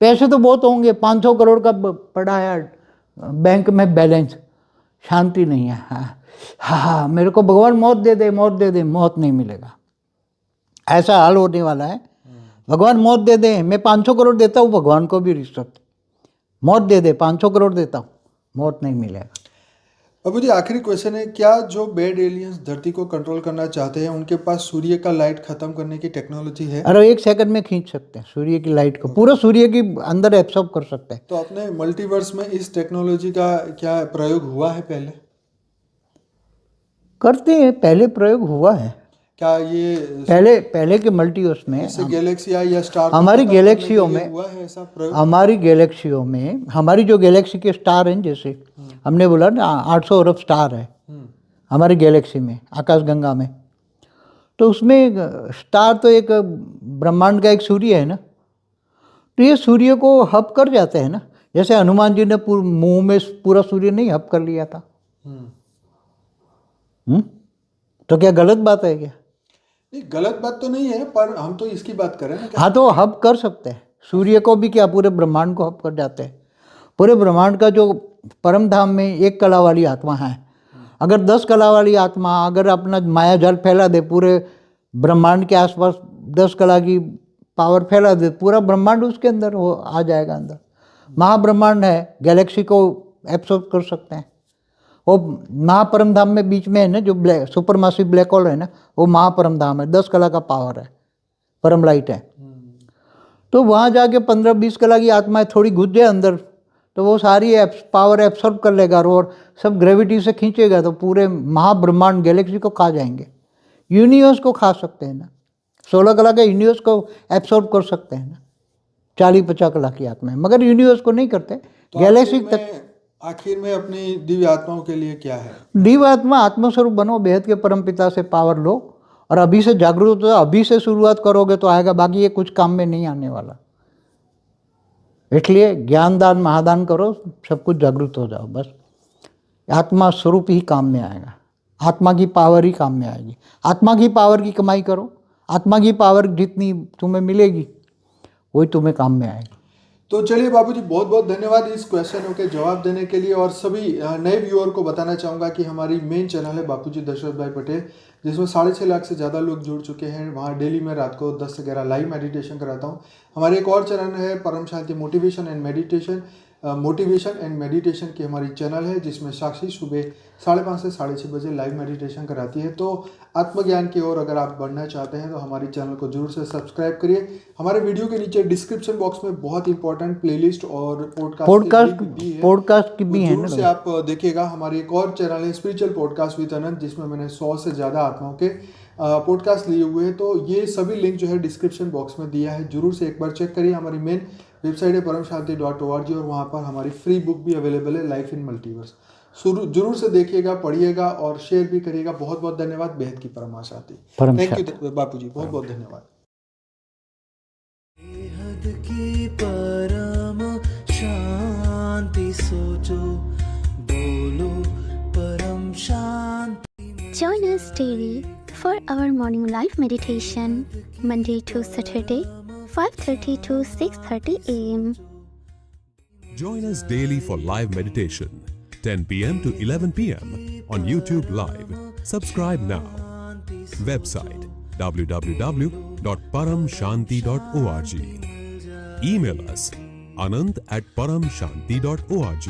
पैसे तो बहुत होंगे, 500 करोड़ का पड़ा है बैंक में बैलेंस, शांति नहीं है। हाँ मेरे को भगवान मौत दे दे, मौत दे दे, मौत नहीं मिलेगा। ऐसा हाल होने वाला है। भगवान मौत दे दे, मैं 500 करोड़ देता हूँ, भगवान को भी रिश्वत, मौत दे दे, 500 करोड़ देता हूँ, मौत नहीं मिलेगा। बाबूजी आखिरी क्वेश्चन है, क्या जो बेड एलियंस धरती को कंट्रोल करना चाहते हैं उनके पास सूर्य का लाइट खत्म करने की टेक्नोलॉजी है? अरे 1 सेकंड में खींच सकते हैं सूर्य की लाइट को, पूरा सूर्य के अंदर एब्सॉर्ब कर सकते हैं। तो अपने मल्टीवर्स में इस टेक्नोलॉजी का क्या प्रयोग हुआ है? पहले करते हैं, पहले प्रयोग हुआ है। क्या ये पहले के मल्टीवर्स में जैसे गैलेक्सी या स्टार हमारी गैलेक्सियों में हुआ है ऐसा प्रयोग? हमारी गैलेक्सियों में, हमारी जो गैलेक्सी के स्टार हैं, जैसे हमने बोला ना 800 अरब स्टार है हमारी गैलेक्सी में, आकाशगंगा में। तो उसमें स्टार तो एक ब्रह्मांड का एक सूर्य है ना, तो ये सूर्य को हब कर जाते हैं ना। जैसे हनुमान जी ने मुंह में पूरा सूर्य नहीं हब कर लिया था। तो क्या गलत बात है क्या? नहीं, गलत बात तो नहीं है, पर हम तो इसकी बात कर रहे हैं ना। हाँ तो हब कर सकते हैं सूर्य को भी, क्या पूरे ब्रह्मांड को हब कर जाते हैं। पूरे ब्रह्मांड का जो परम धाम में 1 कला वाली आत्मा है, अगर 10 कला वाली आत्मा अगर अपना माया जाल फैला दे पूरे ब्रह्मांड के आसपास, 10 कला की पावर फैला दे, पूरा ब्रह्मांड उसके अंदर हो आ जाएगा अंदर। महाब्रह्मांड है, गैलेक्सी को एब्सॉर्ब कर सकते हैं। वो महापरम धाम में बीच में है ना, जो सुपर मासिव ब्लैक होल है ना, वो महापरम धाम है, 10 कला का पावर है, परम लाइट है। तो वहाँ जाके 15-20 कला की आत्माएं थोड़ी घुस जाए अंदर, तो वो सारी पावर एब्सॉर्ब कर लेगा और सब ग्रेविटी से खींचेगा, तो पूरे महाब्रह्मांड गैलेक्सी को खा जाएंगे। यूनिवर्स को खा सकते हैं ना, 16 कला के यूनिवर्स को एब्सॉर्ब कर सकते हैं ना 40-50 कला की आत्माएं, मगर यूनिवर्स को नहीं करते। तो गैलेक्सी तक आखिर में अपनी दिव्य आत्माओं के लिए क्या है? दिव्य आत्मा आत्मस्वरूप बनो, बेहद के परमपिता से पावर लो, और अभी से जागरूक हो, अभी से शुरुआत करोगे तो आएगा, बाकी ये कुछ काम में नहीं आने वाला। इसलिए ज्ञान दान महादान करो, सब कुछ जागरूक हो जाओ, बस आत्मा स्वरूप ही काम में आएगा, आत्मा की पावर ही काम में आएगी। आत्मा की पावर की कमाई करो, आत्मा की पावर जितनी तुम्हें मिलेगी वही तुम्हें काम में आएगी। तो चलिए बाबूजी, बहुत बहुत धन्यवाद इस क्वेश्चनों के जवाब देने के लिए। और सभी नए व्यूअर को बताना चाहूँगा कि हमारी मेन चैनल है बापूजी दशरथ भाई पटेल, जिसमें 6.5 लाख से ज़्यादा लोग जुड़ चुके हैं। वहाँ डेली मैं रात को 10 से 11 लाइव मेडिटेशन कराता हूँ। हमारे एक और चैनल है Param Shanti motivation and meditation, motivation and meditation की हमारी चैनल है, जिसमें साक्षी सुबह 5:30 से 6:30 बजे लाइव मेडिटेशन कराती है। तो आत्मज्ञान की ओर अगर आप बढ़ना चाहते हैं तो हमारी चैनल को जरूर से सब्सक्राइब करिए। हमारे वीडियो के नीचे डिस्क्रिप्शन बॉक्स में बहुत इंपॉर्टेंट प्लेलिस्ट और पॉडकास्ट की भी है जरूर से आप देखिएगा। हमारी एक और चैनल है स्पिरिचुअल पॉडकास्ट विद अनंत, जिसमें मैंने 100 से ज़्यादा आत्माओं के पॉडकास्ट लिए हुए हैं। तो ये सभी लिंक जो है डिस्क्रिप्शन बॉक्स में दिया है, जरूर से एक बार चेक करिए। हमारी मेन वेबसाइट है paramshanti.org और वहाँ पर हमारी फ्री बुक भी अवेलेबल है, लाइफ इन मल्टीवर्स। जरूर से देखिएगा, पढ़िएगा और शेयर भी करिएगा। बहुत बहुत धन्यवाद। बेहद की परमा शांति। थैंक यू बापू जी, बहुत बहुत धन्यवाद। बेहद की परम शांति सोचो, बोलो परम शांति। Join us daily for our morning live meditation, Monday to Saturday, 5:30 to 6:30 a.m. Join us daily for live meditation, 10 p.m. to 11 p.m. on YouTube Live. Subscribe now. Website www.paramshanti.org. Email us anant@paramshanti.org.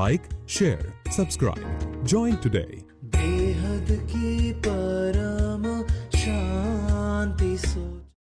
Like, share, subscribe. Join today.